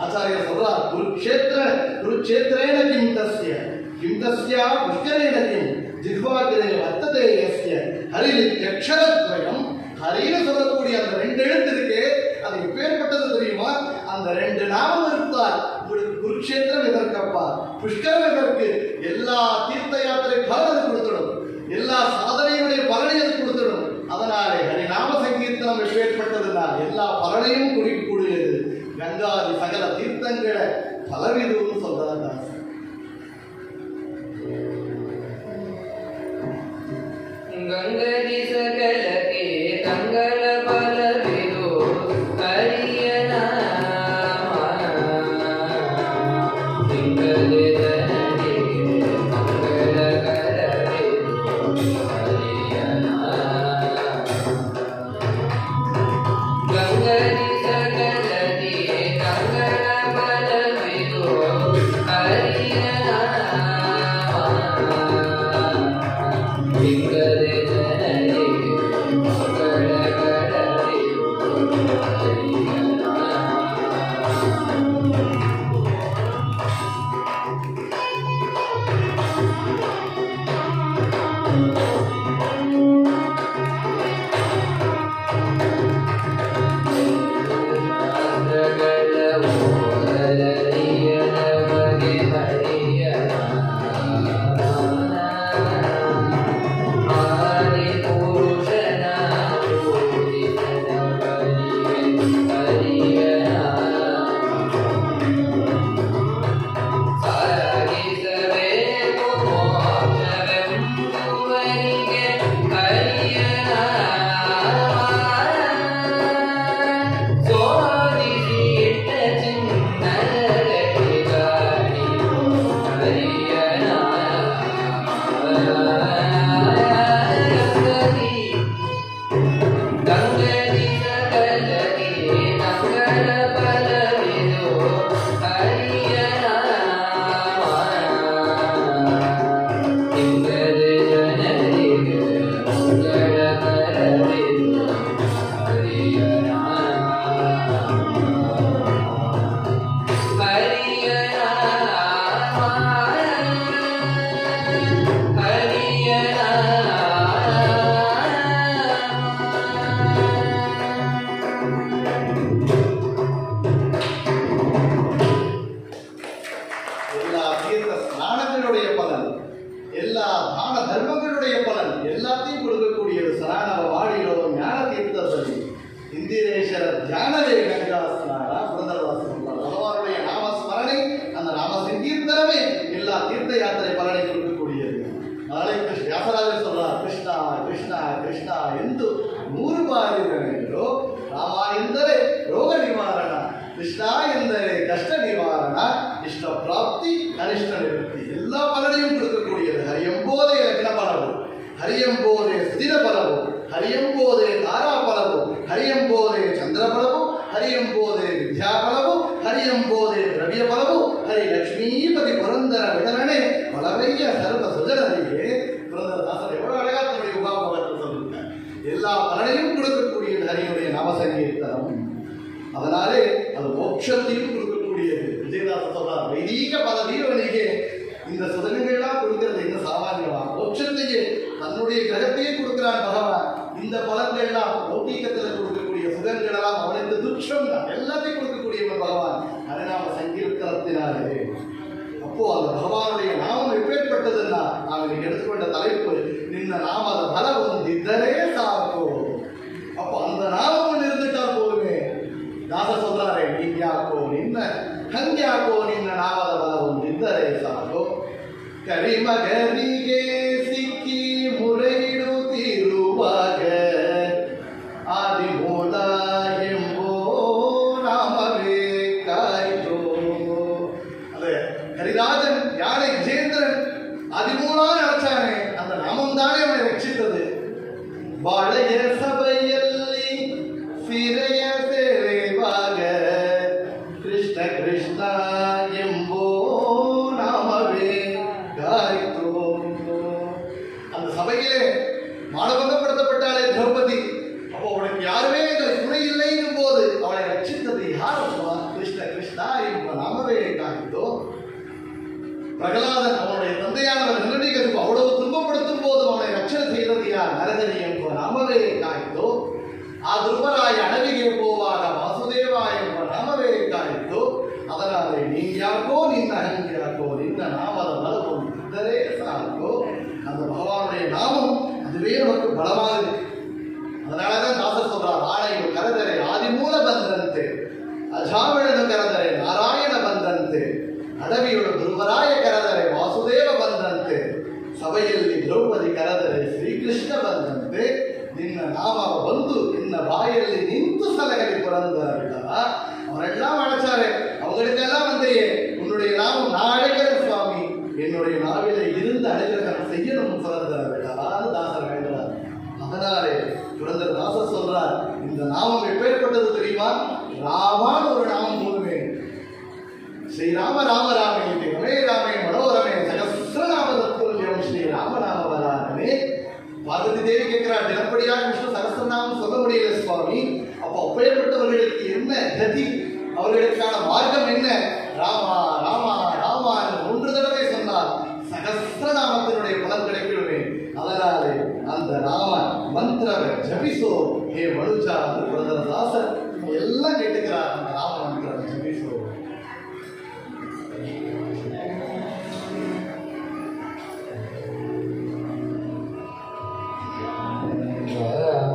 ஆச்சாரியர் சொல்றார். குருக்ஷேத்ரேன கிம் தஸ்ய புஷ்கரேன கிம் ஜிஹ்வாகிரே வர்த்ததே யஸ்ய ஹரிலித்யக்ஷரத்வயம். ஹரின்னு சொல்லக்கூடிய அந்த ரெண்டு எழுத்து இருக்கே, அது எப்பேற்பட்டது தெரியுமா? அந்த ரெண்டு நாமம் இருந்தால் உங்களுக்கு குருக்ஷேத்திரம் எதற்கப்பா, புஷ்கரம் எதற்கு? எல்லா தீர்த்த யாத்திரை பலனை கொடுத்துடும், எல்லா சாதனையுடைய பலனை அது கொடுத்துடும். அதனாலே ஹரிநாம சங்கீர்த்தனம் எப்பேற்பட்டதுனால் எல்லா பலனையும் குறிக்கக்கூடியது. கங்காதி சகல தீர்த்தங்களை பலவிதுன்னு சொல்றார் தாசர். ಗಂಗದಿ ಸಕಲಕ್ಕೆ ಕಂಗಳ ಬಲವಿದು ಹರಿಯ ನಾಮ ತಿಂಗಲೆ ಧನಗೆ ಮಂಗಳ ಕರವಿದು ಹರಿಯ ನಾಮ. ಗಂಗದಿ ಸಕಲಕ್ಕೆ ಕಂಗಳ ಬಲವಿದು ಹರಿಯ ನಾಮ ತಿಂಗಲೆ ಧನಗೆ எல்லா தீர்த்த ஸ்நானங்களுடைய பலன், எல்லா தான தர்மங்களுடைய பலன் எல்லாத்தையும் கொடுக்கக்கூடியது சரணவ வாடியிலோ ஞான தீர்த்தபதி இந்திரேஸ்வர தியானவே கங்கா ஸ்நானா புரந்தரதாசன் பகவானுடைய நாமஸ்மரணை, அந்த நாம சங்கீர்த்தனமே எல்லா தீர்த்த யாத்திரை பலனை கொடுக்கக்கூடியது. நாளை வியாசராஜர் சொல்றார், கிருஷ்ணா கிருஷ்ணா கிருஷ்ணா ಎಂದು 100 ಬಾರಿ ಹೇಳಿದ್ರು. ರಾಮ ಎಂದರೆ ರೋಗ ನಿವಾರಣ, ಕೃಷ್ಣ ಎಂದರೆ ಕಷ್ಟ ನಿವಾರಣ, ಇಷ್ಟ ಪ್ರಾಪ್ತಿ ಅನಿಷ್ಟ ನಿವೃತ್ತಿ ಎಲ್ಲ பலனையும் கொடுக்கக்கூடியது. ஹரியம்போதே லக்ன பலவு, ஹரியம்போதே சுதிர பலவு, ஹரியம்போதே தாரா பலவு, ஹரியம்போதே சந்திர பலவு, ஹரியம்போதே ವಿದ್ಯಾ பலவு, ஹரியம்போதே திரவிய பலவு, ஹரி லட்சுமிபதி புரந்தர விடலனே பலவைய சர்வ சுஜனரியே. புரந்தரதாசர் எவ்வளவு அழகா தன்னுடைய உபாபகத்தில் சொல்லியிருக்கார். எல்லா பலனையும் கொடுக்கக்கூடியது ஹரியுடைய நாமசங்கீர்த்தனம். அதனாலே அது மோட்சத்தையும் கொடுக்கக்கூடியது. விஜயதாசர் சொல்றார், வைதீக பல வீரவனிಗೆ இந்த சுதங்கங்கள்லாம் கொடுக்கிறது என்ன சாமானியமா? மோட்சத்தையே தன்னுடைய கிரகத்தையே கொடுக்கிறான் பகவான். இந்த பலன்கள்லாம் லௌகீகத்தில் கொடுக்கக்கூடிய சுகங்கள் எல்லாம் அவனுக்கு துச்சம் தான். எல்லாத்தையும் கொடுக்கக்கூடியவன் பகவான் ஹரிநாம சங்கீர்த்தனத்தினாலே. அப்போ அந்த பகவானுடைய நாமம் எப்பேற்பட்டதுன்னா, நாம் இன்னைக்கு எடுத்துக்கொண்ட தலைப்பு நின்ன நாமத பலம் ಹೊಂದಿದ್ದರೆ ಸಾಕು. அப்போ அந்த நாமம் இருந்துட்டா போதுமே. தாசர் சொல்றாரே, நீங்ಯಾಕೋ ನಿನ್ನ ಹಂಗ್ಯಾಕೋ ನಿನ್ನ ನಾಮದ ಬಲ ಹೊಂದಿದ್ದರೆ ಸಾಕು. ಕರಿಮಗನಿಗೆ ಸಿಕ್ಕಿ ಮುರೈಡುತ್ತಿರುವಾಗ ಆದಿಮೂಲ ಎಂಬೋ ನಾಮವೇ ಕಾಯ್ದು. ಅದೇ ஹரிராஜன் யானை விஜேந்திரன் அதிமூலா நினைச்சானே, அந்த நாமம் தானே அவனை ரட்சித்தது. ಬಾಳೆಯ ಸಭೆಯಲ್ಲಿ ಸಿರೆಯ ಸೇವೆವಾಗ ಕೃಷ್ಣ ಕೃಷ್ಣ ಎಂಬೋ ನಾಮವೇ ಗಾಯಿತು. அந்த சபையிலே மானபங்கப்படுத்தப்பட்டாளே திரௌபதி. அப்போ அவனுக்கு யாருமே துணை இல்லைங்கும் போது அவளை ரட்சித்தது யார்? கிருஷ்ண கிருஷ்ணா ಎಂಬ ನಾಮವೇ ಗಾಯಿತು. பிரகலாதன் அவனுடைய தந்தையானவர் நிர்ணயிக்கிறதுக்கு அவ்வளவு துன்பப்படுத்தும் போது அவனை ரட்சணை செய்தது யார்? நரகரி ಎಂಬ ನಾಮವೇ ಕಾಯಿತು. ಆ ಧ್ರುವರಾಯ ಅಡವಿಗೆ ಹೋಗುವಾಗ ವಾಸುದೇವ ಎಂಬ ನಾಮವೇ ಕಾಯಿತು. அதனாலே நீங்யாಕೋ ನಿನ್ನ ಹಂಗ್ಯಾಕೋ ನಿನ್ನ நாமದ பலம் ಇದ್ದರೆ ಸಾಕು. அந்த பகவானுடைய நாமம் அதுவே நமக்கு பலமாக இருக்கு. அதனாலதான் தாசர் சொல்றார், ಆಣೆಯು ಕರೆದರೆ ಆದಿಮೂಲ ಬಂದಂತೆ, ಅಜಾಮಿಳನು ಕರೆದರೆ ನಾರಾಯಣ ಬಂದಂತೆ, ಅಡವಿಯೊಳು ಧ್ರುವರಾಯ ಕರೆದರೆ ವಾಸುದೇವ ಬಂದಂತೆ, ಸಭೆಯಲ್ಲಿ ದ್ರೌಪದಿ ಕರೆದರೆ ಶ್ರೀಕೃಷ್ಣ ಬಂದಂತೆ, ನಿನ್ನ ನಾಮ ಬಂದು ನಿನ್ನ ಬಾಯಲ್ಲಿ ನಿಂತು ಸಲಗಲಿ புரந்தர விடல. அவரெல்லாம் அழைச்சாரு, அவங்களுக்கெல்லாம் வந்தையே உன்னுடைய நாமம் நான் அழைக்கிறேன் சுவாமி, என்னுடைய நாவில இருந்து அழைக்கிறேன் செய்யணும் புரந்தர விடலான்னு தாசர் வேண்டார். அதனாலே புரந்தர தாசர் சொல்றார், இந்த நாமம் எப்பேற்பட்டது தெரியுமா? ராமான்னு ஒரு நாமம் போதுமே. ஸ்ரீராம ராம ராமே ரமே ராமே மனோரமே சகசிரநாம தத்துல்யம் ஸ்ரீ ராமநாம வராமே. பார்வதி தேவி கேட்கிறார், தினப்படியாக விஷ்ணு சகசிரநாமம் சொல்ல முடியல சுவாமி, அப்போ அப்பேற்பட்டவர்களுக்கு என்ன கதி, அவர்களுக்கான மார்க்கம் என்ன? ராமா ராமா ராமா என்று 3 தடவை சொன்னார், சகசிரநாமத்தினுடைய பலன் கிடைக்கணுமே. அதனாலே அந்த ராம மந்திரவை ஜபிசோ ஹே மனுஜா என்று புரந்தரதாசர் எல்லாம் கேட்டுக்கிறார். அந்த ராம மந்திரவை ஜபிசோ. ಮಂತ್ರ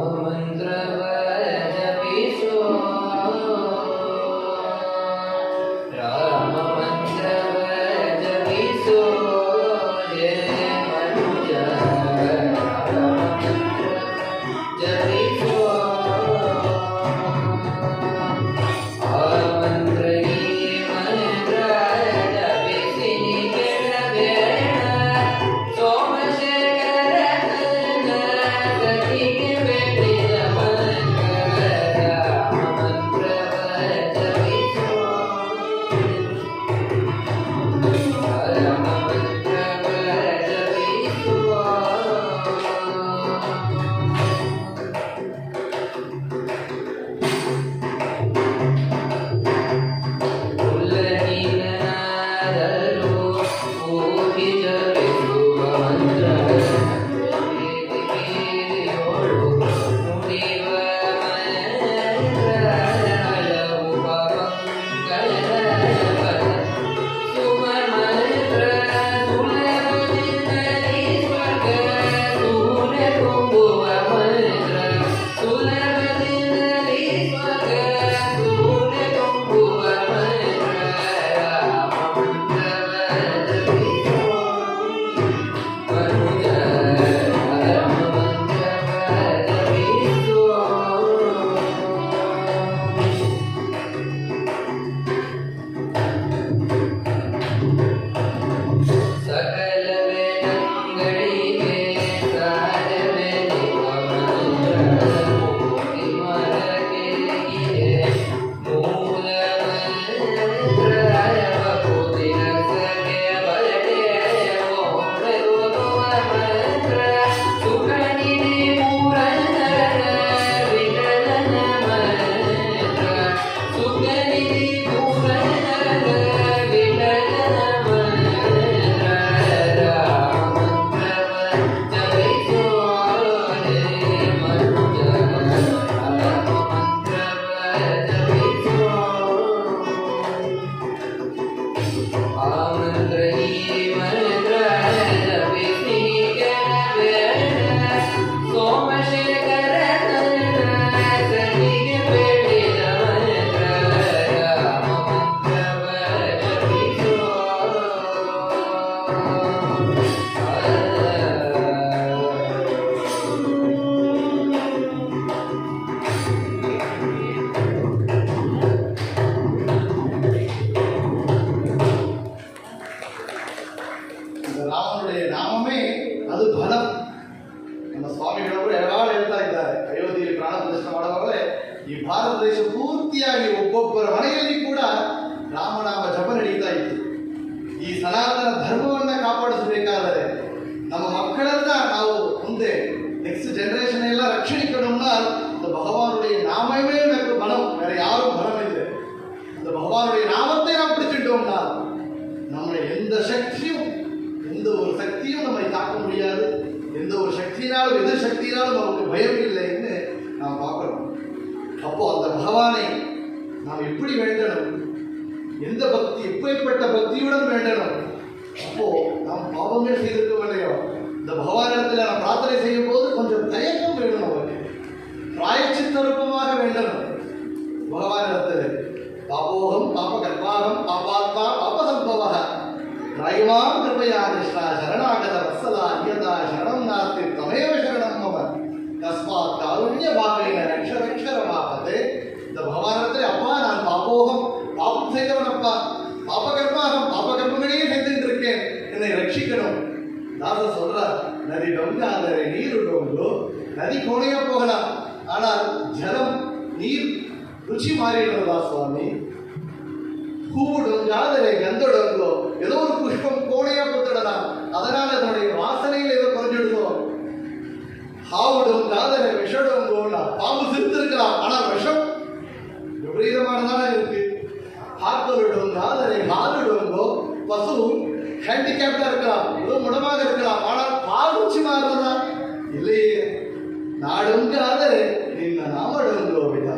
ರಾಮನುடைய ನಾಮವೇ ಅದು ಬಲ. ನಮ್ಮ ಸ್ವಾಮಿಗಳವರು ಯಾವಾಗ ಹೇಳ್ತಾ ಇದ್ದಾರೆ, ಅಯೋಧ್ಯೆಯಲ್ಲಿ ಪ್ರಾಣ ಪ್ರದರ್ಶನ ಮಾಡುವಾಗಲೇ ಈ ಭಾರತ ದೇಶ ಪೂರ್ತಿಯಾಗಿ ಒಬ್ಬೊಬ್ಬರ ಮನೆಯಲ್ಲಿ ಕೂಡ ರಾಮನಾಮ ಜಪ ನಡೀತಾ ಇತ್ತು. ಈ ಸನಾತನ ಧರ್ಮವನ್ನ ಕಾಪಾಡಿಸಬೇಕಾದರೆ ನಮ್ಮ ಮಕ್ಕಳನ್ನ ನಾವು ಮುಂದೆ நெக்ஸ்ட் ஜெனரேஷன் எல்லாம் ரட்சிக்கணும்னா இந்த பகவானுடைய நாமமே எனக்கு பலம், வேற யாரும் பலம் இல்லை. அந்த பகவானுடைய நாமத்தை நாம் பிடிச்சிட்டோம்னா நம்மளை எந்த சக்தியும் எந்த ஒரு சக்தியும் நம்மை தாக்க முடியாது. எந்த ஒரு சக்தியினாலும் எதிர் சக்தியினாலும் நமக்கு பயம் இல்லைன்னு நாம் பார்க்கணும். அப்போ அந்த பகவானை நாம் எப்படி வேண்டணும், எந்த பக்தி எப்பேற்பட்ட பக்தியுடன் வேண்டணும். அப்போ நாம் பாவங்கள் செய்திருக்கோம் இல்லையோ, இந்த பகவானிடத்தில் நாம் பிரார்த்தனை செய்யும் போது கொஞ்சம் தயக்கம் வேணும். அவருக்கு பிராயச்சித்த ரூபமாக வேண்டணும். பகவானிடத்தில் பாபோகம் பாப கர்ப்பாகம் பாபாத்மா பாபசம்பவ ராயமாம் கிருபையா கிருஷ்ணா சரணாகத வத்சலா யதா சரணம் நாஸ்தி தமேவ சரணம் மம தஸ்மாத் காருண்ய பாவேன ரக்ஷரமாபதே. இந்த பகவானிடத்தில் அப்பா நான் பாபோகம் பாபம் செய்தவனப்பா, பாபகர்மாகம் பாபகர்மங்களையே செய்துட்டு இருக்கேன், என்னை ரட்சிக்கணும். தாசர் சொல்றார், நதி டொங்காதரை நீர் டொங்கோ, நதி கோணையா போகலாம், ஆனால் ஜலம் நீர் ருச்சி மாறிடுறதா சுவாமி. பூவு டொங்காதரை கந்த டொங்கோ, ஏதோ ஒரு புஷ்பம் கோணையா போத்துடலாம், அதனால அதனுடைய வாசனையில் ஏதோ குறைஞ்சிடுதோ. ஹாவு டொங்காதரை விஷ டொங்கோன்னா பாம்பு சிரித்து இருக்கலாம், ஆனால் விஷம் விபரீதமானதான இருக்கு. ஹாக்கொரு டொங்காதரை ஹாலு டொங்கோ, பசு ஹேண்டிகேப்டா இருக்கலாம், ஏதோ முடமாக இருக்கலாம், ஆனால் பால் ருச்சி மாறுறதா இல்லையே. நாடுங்காதரை நின்ன நாமடுங்கோ விடா,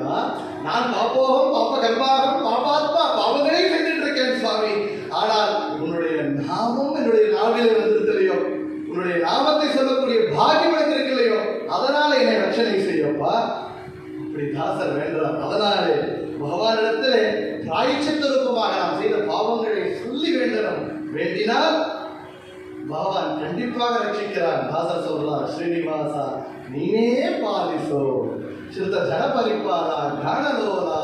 நான் பாப்போகம் பாப்ப கர்ப்பாகம் பாபாத்மா பாவங்களே செய்துட்டு இருக்கேன் சுவாமி, ஆனால் உன்னுடைய நாமம் என்னுடைய நாவிலே வந்திருக்கலையோ, உன்னுடைய நாமத்தை சொல்லக்கூடிய பாக்கியம் எனக்கு இருக்கலையோ, அதனால என்னை ரட்சணை செய்யப்பா. இப்படி தாசர் வேண்டார். அதனாலே பகவானிடத்திலே பிராயச்சித்த ரூபமாக நாம் செய்த பாவங்களை சொல்லி வேண்டணும். வேண்டினால் பகவான் கண்டிப்பாக ரட்சிக்கிறான். தாசர் சொல்றார், ஸ்ரீனிவாசா நீனே பாலிசோ சிறுத ஜனபரிப்பாரா காணலோலா.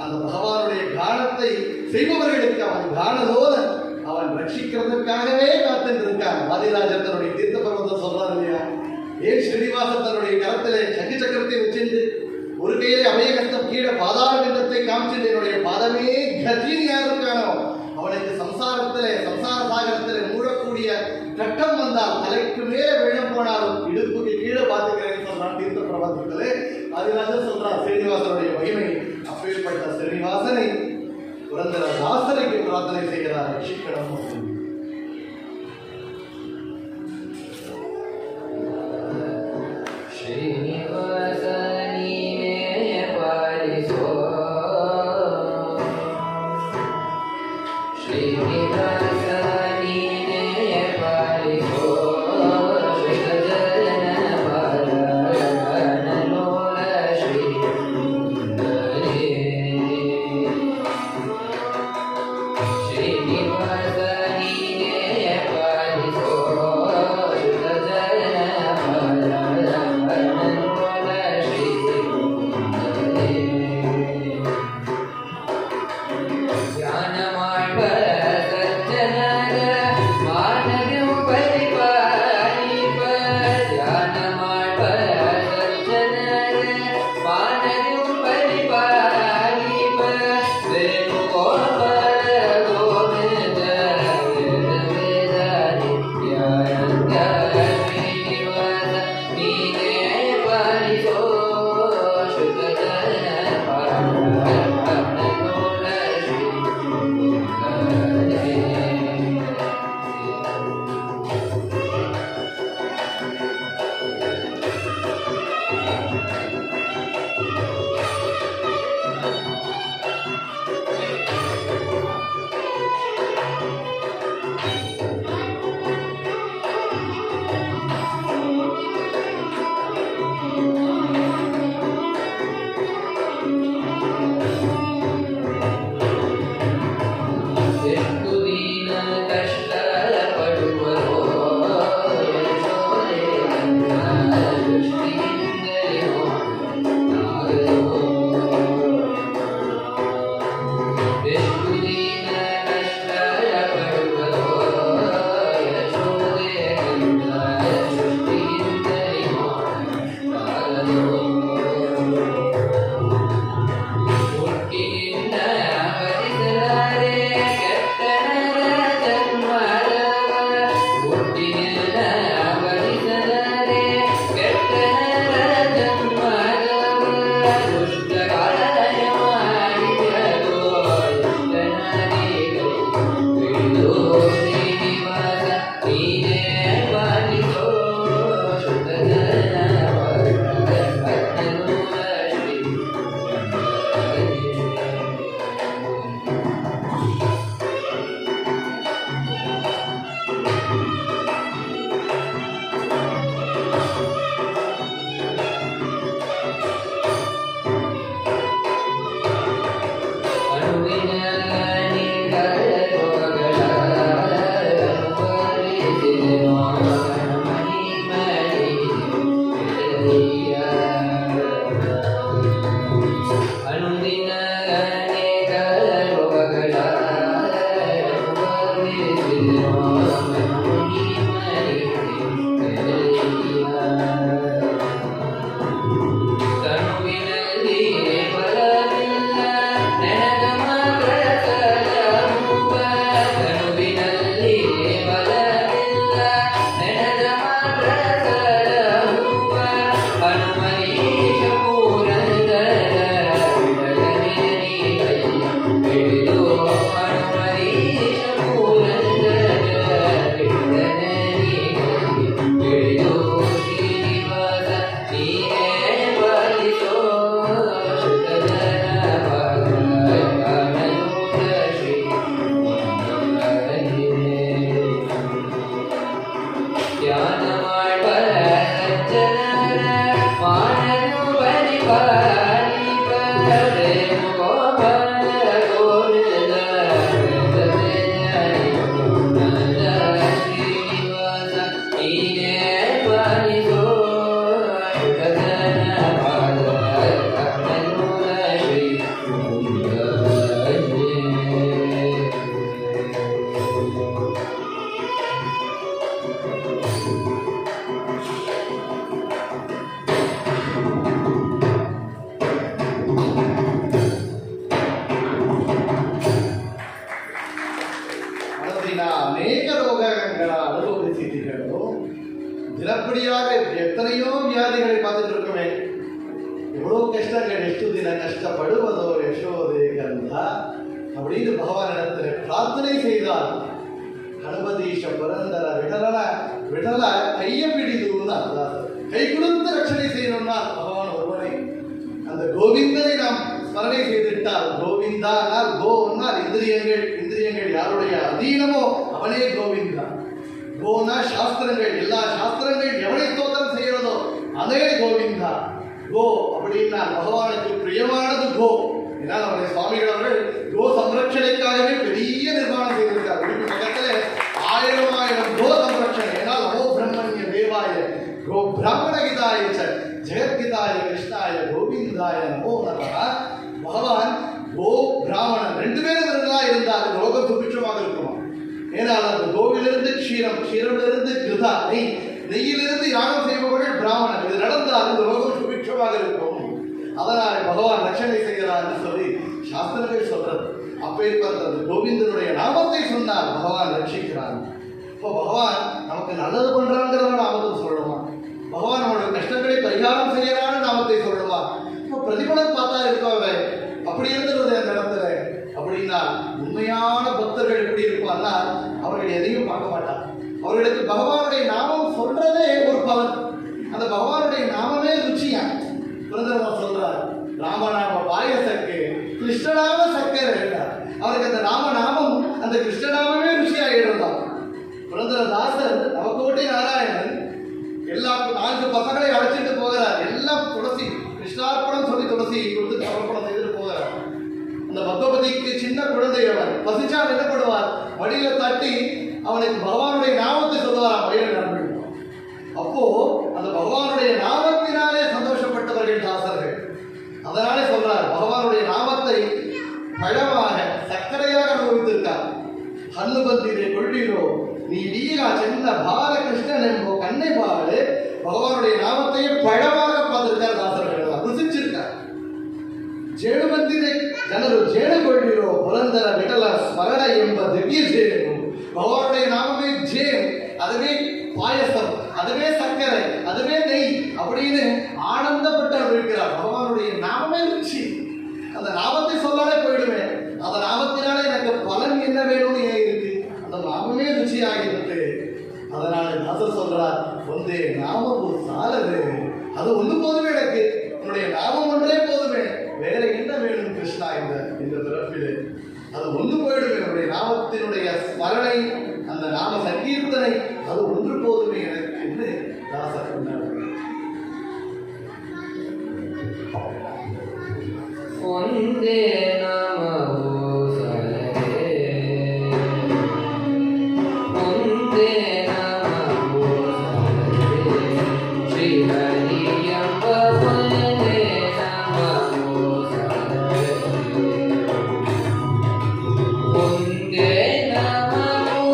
அந்த பகவானுடைய கானத்தை செய்பவர்களுக்கு அவன் காணலோலன், அவன் ரட்சிக்கிறதுக்காகவே காத்துட்டு இருக்கான். வாதிராஜர் தன்னுடைய தீர்த்த பர்வத்தை சொல்றாரு இல்லையா, ஏன் ஸ்ரீனிவாசன் தன்னுடைய கரத்திலே சங்கு சக்கரத்தை வச்சிருந்து ஒரு கையிலே அபயகஸ்தம் கீழே பாதாள விந்தத்தை காமிச்சிட்டு என்னுடைய பாதமே கத்தின்னு யார் இருக்கானோ அவனுக்கு சம்சாரத்திலே சம்சார சாகரத்திலே மூடக்கூடிய கட்டம் வந்தால் தலைக்கு மேலே விழம் போனாலும் இடுப்புக்கு கீழே பார்த்துக்கிறேன்னு சொல்றான் தீர்த்த பிரபந்தத்திலே. அதனால சொல்றான் ஸ்ரீனிவாசனுடைய மகிமை. அப்பேற்பட்ட ஸ்ரீனிவாசனை புரந்தர தாசரைக்கு பிரார்த்தனை செய்கிறார், ரட்சிக்கணும். ஞானமாய் பர சத்ய ದಿನಪಡಿಯಾಗ ಎತ್ತನೆಯೋ ವ್ಯಾಧಿಗಳಿಗೆ பார்த்துட்டு எவ்வளவு கஷ்டங்கள் ಎಷ್ಟು ದಿನ கஷ்டப்படுவதோ யசோதே கந்த அப்படின்னு பகவானிடத்தில் பிரார்த்தனை செய்தார். கணபதீஷ புரந்தர விடல கையை பிடிதுன்னு அர்த்தம். கை கொடுத்து ரட்சணை செய்யணும்னா பகவான் ஒருவனை அந்த கோவிந்தனை நாம் ஸ்மரணை செய்துவிட்டால் கோவிந்தானால் கோனால் இந்திரியங்கள் யாருடைய அதீனமோ அவனே கோவிந்தா. கோனா சாஸ்திரங்கள், எல்லா சாஸ்திரங்கள் எவனை ஸ்தோத்திரம் செய்யறதோ அதே கோவிந்தா. கோ அப்படின்னா பகவானுக்கு பிரியமானது கோ. ஏன்னா நம்முடைய சுவாமிகள் அவர்கள் கோ சம்ரட்சணைக்காகவே பெரிய நிர்மாணம் செய்திருக்கார். பக்கத்துல 1000 கோ சம்ரட்சணை. ஏன்னா நமோ பிரம்மண்ய தேவாய கோ பிராமண கிதாய ஜெகத்கிதாய கிருஷ்ணாய கோவிந்தாய நமோ நமः. பகவான் கோ பிராமணன் 2 பேரும் இருந்தால் லோகம் சுபிட்சமாக இருக்குமா. ஏனால் அந்த கோவிலிருந்து க்ஷீரமிலிருந்து கிருதா நெய்யிலிருந்து யாகம் செய்பவர்கள் பிராமணன். இது நடந்தால் இந்த லோகம் சுபிட்சமாக இருக்கும். அதனால் பகவான் ரட்சணை செய்கிறார் என்று சொல்லி சாஸ்திரங்கள் சொல்றது. அப்பேற்பட்டது கோவிந்தனுடைய நாமத்தை சொன்னார் பகவான் ரட்சிக்கிறார். இப்போ பகவான் நமக்கு நல்லது பண்றாங்கிறத நாமத்தை சொல்லணுமா, பகவான் நம்மளுடைய கஷ்டங்களை பரிகாரம் செய்யறான்னு நாமத்தை சொல்லணுமா. இப்போ பிரதிபலன் பார்த்தா இருக்கவே அப்படி இருந்துருவது அந்த இடத்துல. அப்படின்னா உண்மையான பக்தர்கள் எப்படி இருப்பான்னா அவர்கள் எதையும் பார்க்க மாட்டார். அவர்களுக்கு பகவானுடைய நாமம் சொல்றதே ஒரு பலன். அந்த பகவானுடைய நாமமே ருச்சியா. புரந்தரர் சொல்றார், ராமநாம பாயசக்கு கிருஷ்ணநாம சக்கரை என்றார். அவருக்கு அந்த ராமநாமம் அந்த கிருஷ்ணநாமமே ருச்சியாக இருந்தார். புரந்தரதாசர் நவகோட்டி நாராயணன் எல்லா 4 பசங்களை அழைச்சிட்டு போகிறார். எல்லாம் துளசி கிருஷ்ணார்ப்பணம் சொல்லி துளசி கொடுத்து சமர்ப்பணம் செய்துட்டு போகிறார். அந்த பகவதிக்கு சின்ன குழந்தை அவன் பசிச்சால் என்ன பண்ணுவார், வழியில தட்டி அவனுக்கு பகவானுடைய நாமத்தை சொல்லுவார். வழியில நடந்து அப்போ அந்த பகவானுடைய நாமத்தினாலே சந்தோஷப்பட்டவர்கள் தாசர்கள். அதனாலே சொல்றார், பகவானுடைய நாமத்தை பழமாக சர்க்கரையாக அனுபவித்திருக்கார். ஹன்னு பந்திரை கொள்ளிரோ நீ வீரா சின்ன பாலகிருஷ்ணன் என்போ கண்ணை பாடு பகவானுடைய நாமத்தையே பழமாக பார்த்திருக்கார் தாசர்கள், ருசிச்சிருக்கார். ಜೇನು ಬಂದಿದೆ ಜನರು ಜೇನುಗೊಳ್ಳಿರೋ ಪುರಂದರ ವಿಠಲ ಸ್ಮರಣ ಎಂಬ ದಿವ್ಯ ಜೇನು. பகவானுடைய நாமமே ஜேன், அதுவே பாயசம், அதுவே சர்க்கரை, அதுவே நெய் அப்படின்னு ஆனந்தப்பட்டு இருக்கிறார். பகவானுடைய நாமமே ருச்சி. அந்த நாமத்தை சொல்லாலே போயிடுவேன். அந்த நாமத்தினாலே எனக்கு பலன் என்ன வேணும்னு ஏன் இருக்கு, அந்த நாமமே ருச்சி ஆகிவிட்டு. அதனால தாசர் சொல்றார், ஒன்றே நாமம் சாலது, அது ஒன்று போதுமே, எனக்கு உன்னுடைய நாமம் ஒன்றே போதுமே, வேற என்ன வேணும் கிருஷ்ணா இந்த பிறப்பிலே, அது ஒன்று போயிடுமே. என்னுடைய நாமத்தினுடைய ஸ்மரணை, அந்த நாம சங்கீர்த்தனை, அது ஒன்று போதுமே எனக்கு என்று தாசர் சொன்னார். ஒன்றே நமோ சரே, ஒன்றே நமோ சரே, ஸ்ரீ ஹரியம்ப ஒன்றே நமோ சரே, ஒன்றே நமோ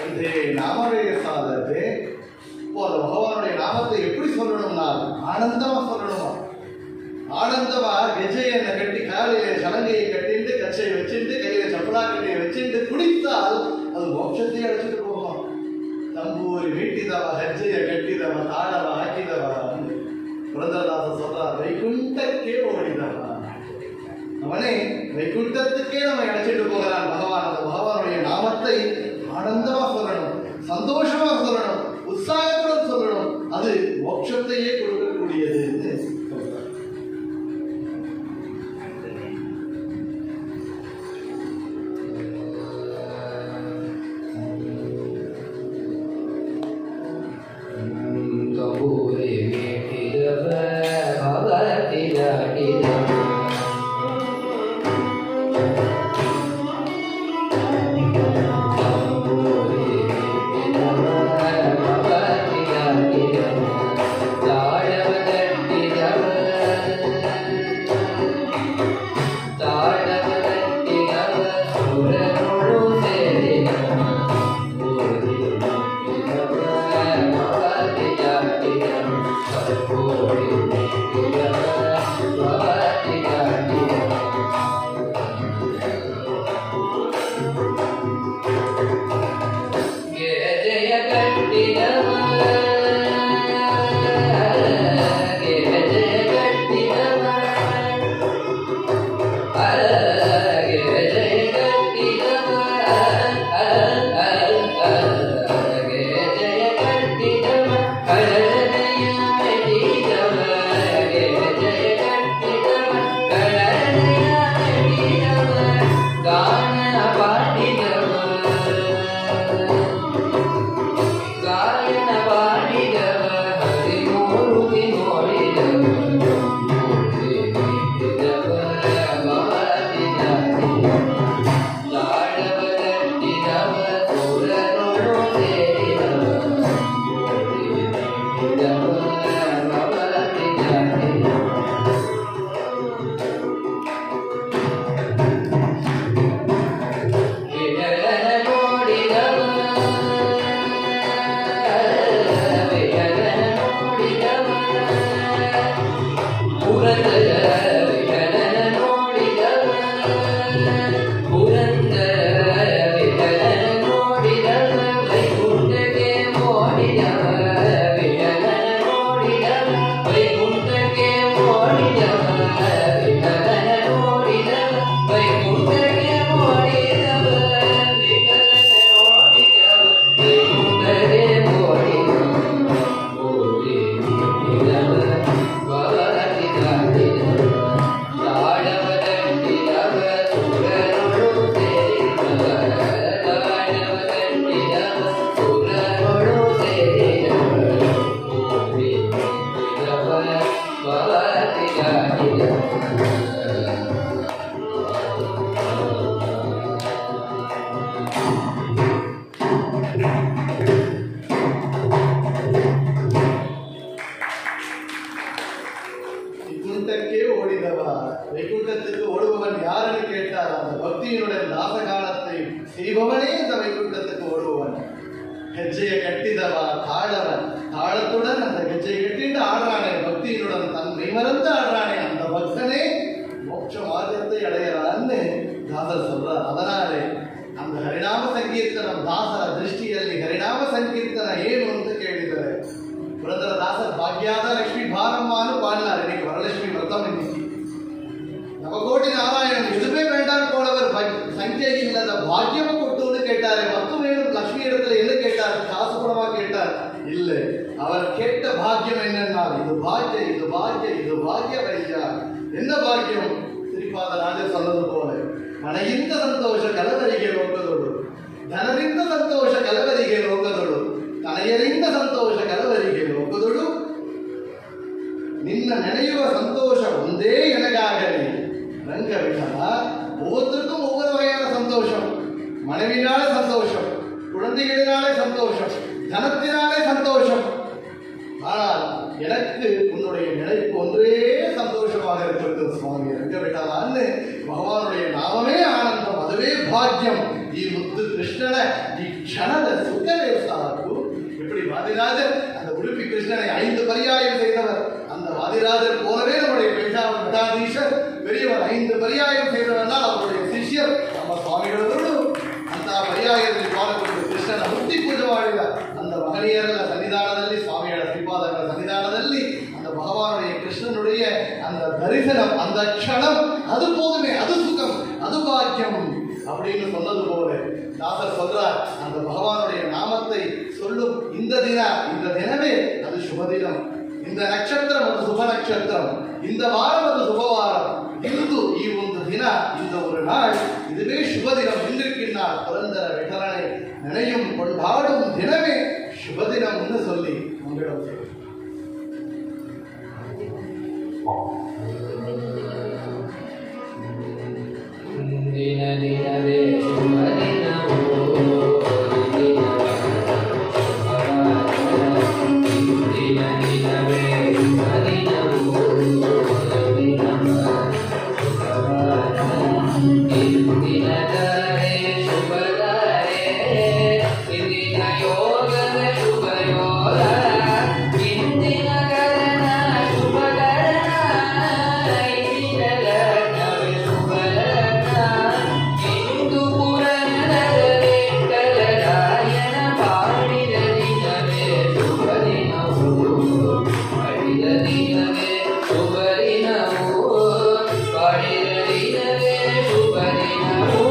ಒಂದೇ ನಾಮವೇ ಸಾಲದೆ இப்போ அந்த பகவானுடைய நாமத்தை எப்படி சொல்லணும்னா ஆனந்தமா சொல்லணுமா, ஆனந்தமா கெஜையனை கட்டி காலையில சலங்கையை கட்டிட்டு கச்சையை வச்சுட்டு கையில சப்பலா கட்டையை வச்சுட்டு குடித்தால் அது மோட்சத்தை அடைச்சிட்டு போகணும். தம்பூரி மீட்டிதவ ஹெஜ்ஜைய கட்டிதவ தாழவ ஆக்கிதவ புரந்தரதாச சொல்றார், வைகுண்டக்கே ஓடிதவா. அவனே வைகுண்டத்துக்கே நம்ம அழைச்சிட்டு போகிறான் பகவான். அந்த பகவானுடைய நாமத்தை ஆனந்தமா சொல்லணும், சந்தோஷமா சொல்லணும், உற்சாகத்துடன் சொல்லணும். அது மோட்சத்தையே கொடுக்கக்கூடியது. வைகுண்டத்துக்கு ஓடுபவன் யாருன்னு கேட்டார். அந்த பக்தியினுடைய தாசகாலத்தை செய்பவனே இந்த வைகுண்டத்துக்கு ஓடுபவன். கெஜ்ஜையை கட்டிதவா தாழவன், தாளத்துடன் அந்த கெஜ்ஜையை கட்டிட்டு ஆடுறானே, பக்தியினுடன் தன்னை மறந்து ஆடுறானே, அந்த பக்தனே மோட்ச மார்க்கத்தை அடையறான்னு தாசர் சொல்றார். அதனாலே அந்த ಹರಿನಾಮ ಸಂಕೀರ್ತನ ದಾಸರ ದೃಷ್ಟಿಯಲ್ಲಿ ಹರಿನಾಮ ಸಂಕೀರ್ತನ ಏನು ಅಂತ ಕೇಳಿದರೆ ಪುರಂದರದಾಸರ್ ಭಾಗ್ಯಾದ ಲಕ್ಷ್ಮೀ ಭಾರಮ್ಮನು ಪಾಡಿனார். இன்னைக்கு வரலட்சுமி விரதம் இன்னைக்கு நவகோಟಿ நாராயணன் எதுவுமே வேண்டாம் போனவர் சங்கே இல்லாத பாக்கியமும் கொடுத்துன்னு கேட்டாரு. மற்றும் வேணும் லட்சுமி இடத்துல என்ன கேட்டார்? காசு பணமா கேட்டார்? இல்லை, அவர் கேட்ட பாக்கியம் என்னன்னா இது பாக்கியம், இது பாக்கியம், இது பாக்கியம் ஐயா. என்ன பாக்கியம்? ಶ್ರೀಪಾದ ರಾಜ சொன்னது போல ಮನೆಯಿಂದ ಸಂತೋಷ ಕಲವರಿಗೆ ಹೋಗದೊಳು, ಧನದಿಂದ ಸಂತೋಷ ಕಲವರಿಗೆ ಹೋಗದೊಳು, ತನಯರಿಂದ ಸಂತೋಷ ಕಲವರಿಗೆ ಹೋಗದೊಳು, ನಿನ್ನ ನೆನೆಯುವ ಸಂತೋಷ ಒಂದೇ எனக்காகவே. ரங்க விட்டா ஒவ்வொருத்தருக்கும் ஒவ்வொரு வகையான சந்தோஷம். மனைவினாலே சந்தோஷம், குழந்தைகளினாலே சந்தோஷம், தனத்தினாலே சந்தோஷம். ஆனால் எனக்கு உன்னுடைய நினைப்பு ஒன்றே சந்தோஷமாக இருக்கிறது சுவாமி. ரங்க விட்டாலான்னு பகவானுடைய நாமமே ஆனந்தம், அதுவே பாக்கியம். ಈ ಮುದ್ದು கிருஷ்ணனை க்ஷணத சுகவே சாக்கு. இப்படி வாதிராஜர் அந்த உடுப்பி கிருஷ்ணனை 5 பரியாயம் செய்தவர். அந்த வாதிராஜர் போலவே நம்முடைய மடாதீஷர் பெரியவர் 5 பரியாயம் செய்தவர்னால் அவருடைய சிஷ்யர் ನಮ್ಮ ಸ್ವಾಮಿಗಳವರು ಅಂತ ಪರ್ಯಾಯದಲ್ಲಿ ಪಾಲ್ಗೊಂಡು ಕೃಷ್ಣನ ಮುಕ್ತಿ ಪೂಜೆ ಮಾಡಿದ அந்த மகனியர்கள சன்னிதானದಲ್ಲಿ சுவாமியோட ಶ್ರೀಪಾದಗಳ சன்னிதானದಲ್ಲಿ அந்த பகவானுடைய கிருஷ்ணனுடைய அந்த தரிசனம் அந்த க்ஷணம் அது போதுமே, அது சுகம், அது பாக்கியம் அப்படின்னு சொன்னது போல தாசர் சொல்றார். அந்த பகவானுடைய நாமத்தை சொல்லும் இந்த தினமே அது சுபதினம். இந்த நட்சத்திரம் ಅದು ಶುಭ ನಕ್ಷತ್ರಂ, இந்த வாரம் அது சுபவாரம். ಇಂದು ಈ ಒಂದು ದಿನ, இந்த ஒரு நாள், இதுவே சுபதினம். இன்றைக்கின்னால் புரந்தர விட்டலனை நினையும் கொண்டாடும் தினமே சுபதினம்னு சொல்லி மங்களம் செய்யும். ದಿನ ದಿನವೇ ಶುಭ ದಿನವೋ ದಿನ ದಿನವೇ ಶುಭ ದಿನವೋ ದಿನದರೆ ಶುಭದರೆ ಇಂದಿನ ಯೋಗದ ಶುಭ ಯೋಗ ಇಂದಿನ ಗರಣ ಶುಭ ಗರಣ ಇಂದಿನ ಲಗ್ನವೇ ಶುಭ ಲಗ್ನ ಇಂದು ಪುರಂದರವೇ ಕಲರಾಯಣ ಪಾಡಿದ ದಿನವೇ ಶುಭ ದಿನವೋ ಪಾಡಿದ ದಿನವೇ ಶುಭ ದಿನವೋ ಪಾಡಿದ ದಿನವೇ ಶುಭ ದಿನವೋ.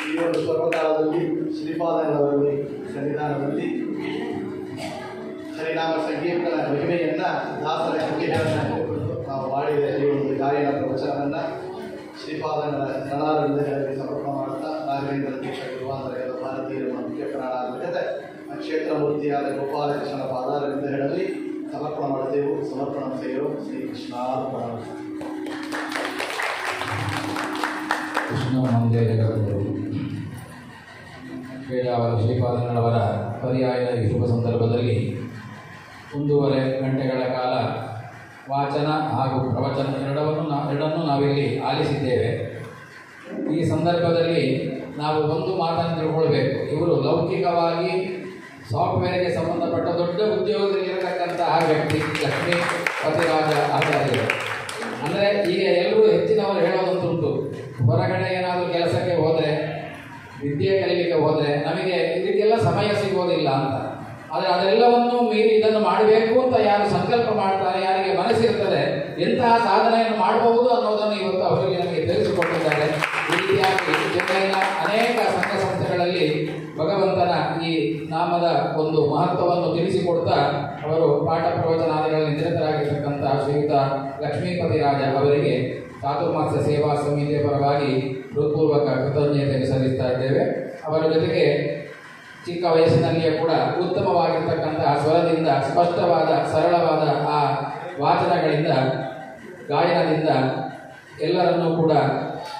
ಈ ಒಂದು ಪರ್ವಕಾಲದಲ್ಲಿ ಶ್ರೀಪಾದಗಳವರಲ್ಲಿ ಸನ್ನಿಧಾನದಲ್ಲಿ ಹರಿನಾಮ ಸಂಕೀರ್ತನ ಮಹಿಮೆಯನ್ನ ದಾಸರ ಸಂಗೀತವನ್ನ ನಾವು ಮಾಡಿದ ಈ ಒಂದು ಗಾಯನ ಪ್ರವಚನವನ್ನ ಶ್ರೀಪಾದಗಳ ಪ್ರಣಾರವಿಂದಗಳಲ್ಲಿ ಸಮರ್ಪಣೆ ಮಾಡ್ತಾ ರಾಘವೇಂದ್ರ ತೀರ್ಥ ಗುರುವಾಂತರ್ಯದ ಭಾರತೀಯರ ಮುಖ್ಯ ಪ್ರಣಾರಾಧಿಕತೆ ಕ್ಷೇತ್ರಮೂರ್ತಿಯಾದ ಗೋಪಾಲಕೃಷ್ಣನ ಪಾದಾರವಿಂದಗಳಲ್ಲಿ ಸಮರ್ಪಣೆ ಮಾಡುತ್ತೇವೆ. ಸಮರ್ಪಣೆ ಸೇರೋ ಶ್ರೀಕೃಷ್ಣಾರ್ಪಣ. ಕೃಷ್ಣ ಮಂದಿರ ಜಗದ್ಗುರು ವೇದಾವರ ಶ್ರೀಪಾದಗಳವರ ಪರ್ಯಾಯದ ಈ ಶುಭ ಸಂದರ್ಭದಲ್ಲಿ 1.5 ಗಂಟೆಗಳ ಕಾಲ ವಾಚನ ಹಾಗೂ ಪ್ರವಚನ ಎರಡನ್ನೂ ನಾವಿಲ್ಲಿ ಆಲಿಸಿದ್ದೇವೆ. ಈ ಸಂದರ್ಭದಲ್ಲಿ ನಾವು ಒಂದು ಮಾತನ್ನು ತಿಳ್ಕೊಳ್ಬೇಕು. ಇವರು ಲೌಕಿಕವಾಗಿ ಸಾಫ್ಟ್ವೇರ್ಗೆ ಸಂಬಂಧಪಟ್ಟ ದೊಡ್ಡ ಉದ್ಯೋಗದಲ್ಲಿರತಕ್ಕಂತಹ ವ್ಯಕ್ತಿ ಲಕ್ಷ್ಮೀಪತಿರಾಜ ಆಚಾರ್ಯರು. ಅಂದರೆ ಈಗ ಎಲ್ಲರೂ ಹೆಚ್ಚಿನವರು ಹೇಳೋದಂತುಂಟು, ಹೊರಗಡೆ ಏನಾದರೂ ಕೆಲಸಕ್ಕೆ ಹೋದರೆ, ವಿದ್ಯೆ ಕಲಿಲಿಕ್ಕೆ ಹೋದರೆ ನಮಗೆ ಇದಕ್ಕೆಲ್ಲ ಸಮಯ ಸಿಗೋದಿಲ್ಲ ಅಂತ. ಆದರೆ ಅದೆಲ್ಲವನ್ನು ಮೀರಿ ಇದನ್ನು ಮಾಡಬೇಕು ಅಂತ ಯಾರು ಸಂಕಲ್ಪ ಮಾಡ್ತಾರೆ, ಯಾರಿಗೆ ಮನಸ್ಸಿರ್ತದೆ, ಎಂತಹ ಸಾಧನೆಯನ್ನು ಮಾಡಬಹುದು ಅನ್ನೋದನ್ನು ಇವತ್ತು ಅವರಿಗೆ ನಮಗೆ ತಿಳಿಸಿಕೊಟ್ಟಿದ್ದಾರೆ. ಈ ರೀತಿಯಾಗಿ ಚೆನ್ನೈನ ಅನೇಕ ಸಂಘ ಸಂಸ್ಥೆಗಳಲ್ಲಿ ಭಗವಂತನ ಈ ನಾಮದ ಒಂದು ಮಹತ್ವವನ್ನು ತಿಳಿಸಿಕೊಡ್ತಾ ಅವರು ಪಾಠ ಪ್ರವಚನಾದಿಗಳಲ್ಲಿ ನಿರತರಾಗಿರ್ತಕ್ಕಂಥ ಶ್ರೀಯುತ ಲಕ್ಷ್ಮೀಪತಿರಾಜ ಅವರಿಗೆ ಚಾತುರ್ಮಾಸ ಸೇವಾ ಸಮಿತಿಯ ಪರವಾಗಿ ಹೃತ್ಪೂರ್ವಕ ಕೃತಜ್ಞತೆಯನ್ನು ಸಲ್ಲಿಸ್ತಾ ಇದ್ದೇವೆ. ಅವರ ಜೊತೆಗೆ ಚಿಕ್ಕ ವಯಸ್ಸಿನಲ್ಲಿಯೇ ಕೂಡ ಉತ್ತಮವಾಗಿರ್ತಕ್ಕಂತಹ ಸ್ವರದಿಂದ, ಸ್ಪಷ್ಟವಾದ ಸರಳವಾದ ಆ ವಾಚನಗಳಿಂದ, ಗಾಯನದಿಂದ ಎಲ್ಲರನ್ನೂ ಕೂಡ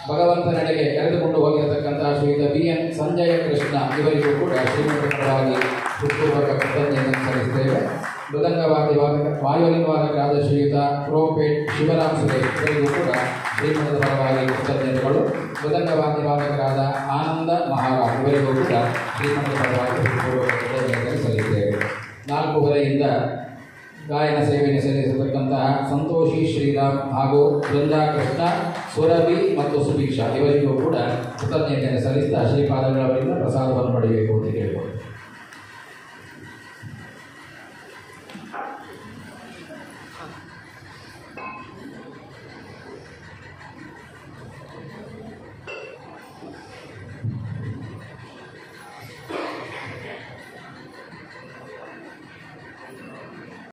ಭಗವಂತನೆಡೆಗೆ ಕರೆದುಕೊಂಡು ಹೋಗಿರತಕ್ಕಂತಹ ಶ್ರೀಯುತ BN ಸಂಜಯ ಕೃಷ್ಣ ಇವರಿಗೂ ಕೂಡ ಶ್ರೀಮಠದ ಪರವಾಗಿ ಹೃತ್ಪೂರ್ವಕ ಕೃತಜ್ಞತೆಯನ್ನು ಸಲ್ಲಿಸುತ್ತೇವೆ. ವಾಯುಲಿನ್ ವಾದಕರಾದ ಶ್ರೀಯುತ ಪ್ರೋಪೇಟ್ ಶಿವರಾಮ್ ಸುರೇಶ್ ಇವರಿಗೂ ಕೂಡ ಶ್ರೀಮಠದ ಪರವಾಗಿ ಕೃತಜ್ಞತೆಗಳು. ಮೃದಂಗವಾದ್ಯವಾದಕರಾದ ಆನಂದ ಮಹಾರಾಜ್ ಇವರಿಗೂ ಕೂಡ ಶ್ರೀಮಠದ ಪರವಾಗಿ ಹೃತ್ಪೂರ್ವಕ ಕೃತಜ್ಞತೆಯನ್ನು ಸಲ್ಲಿಸುತ್ತೇವೆ. 4 ಹೊರೆಯಿಂದ ಗಾಯನ ಸೇವೆಯನ್ನು ಸಲ್ಲಿಸತಕ್ಕಂತಹ ಸಂತೋಷಿ ಶ್ರೀರಾಮ್ ಹಾಗೂ ಬೃಂದಾ ಕೃಷ್ಣ, ಸುರಭಿ ಮತ್ತು ಸುಭೀಕ್ಷಾ ಇವರಿಗೂ ಕೂಡ ಕೃತಜ್ಞತೆಯನ್ನು ಸಲ್ಲಿಸ್ತಾ ಶ್ರೀಪಾದಗಳವರಿಂದ ಪ್ರಸಾದವನ್ನು ಪಡೆಯಬೇಕು ಅಂತ ಕೇಳಿಕೊಳ್ಳುತ್ತೇವೆ.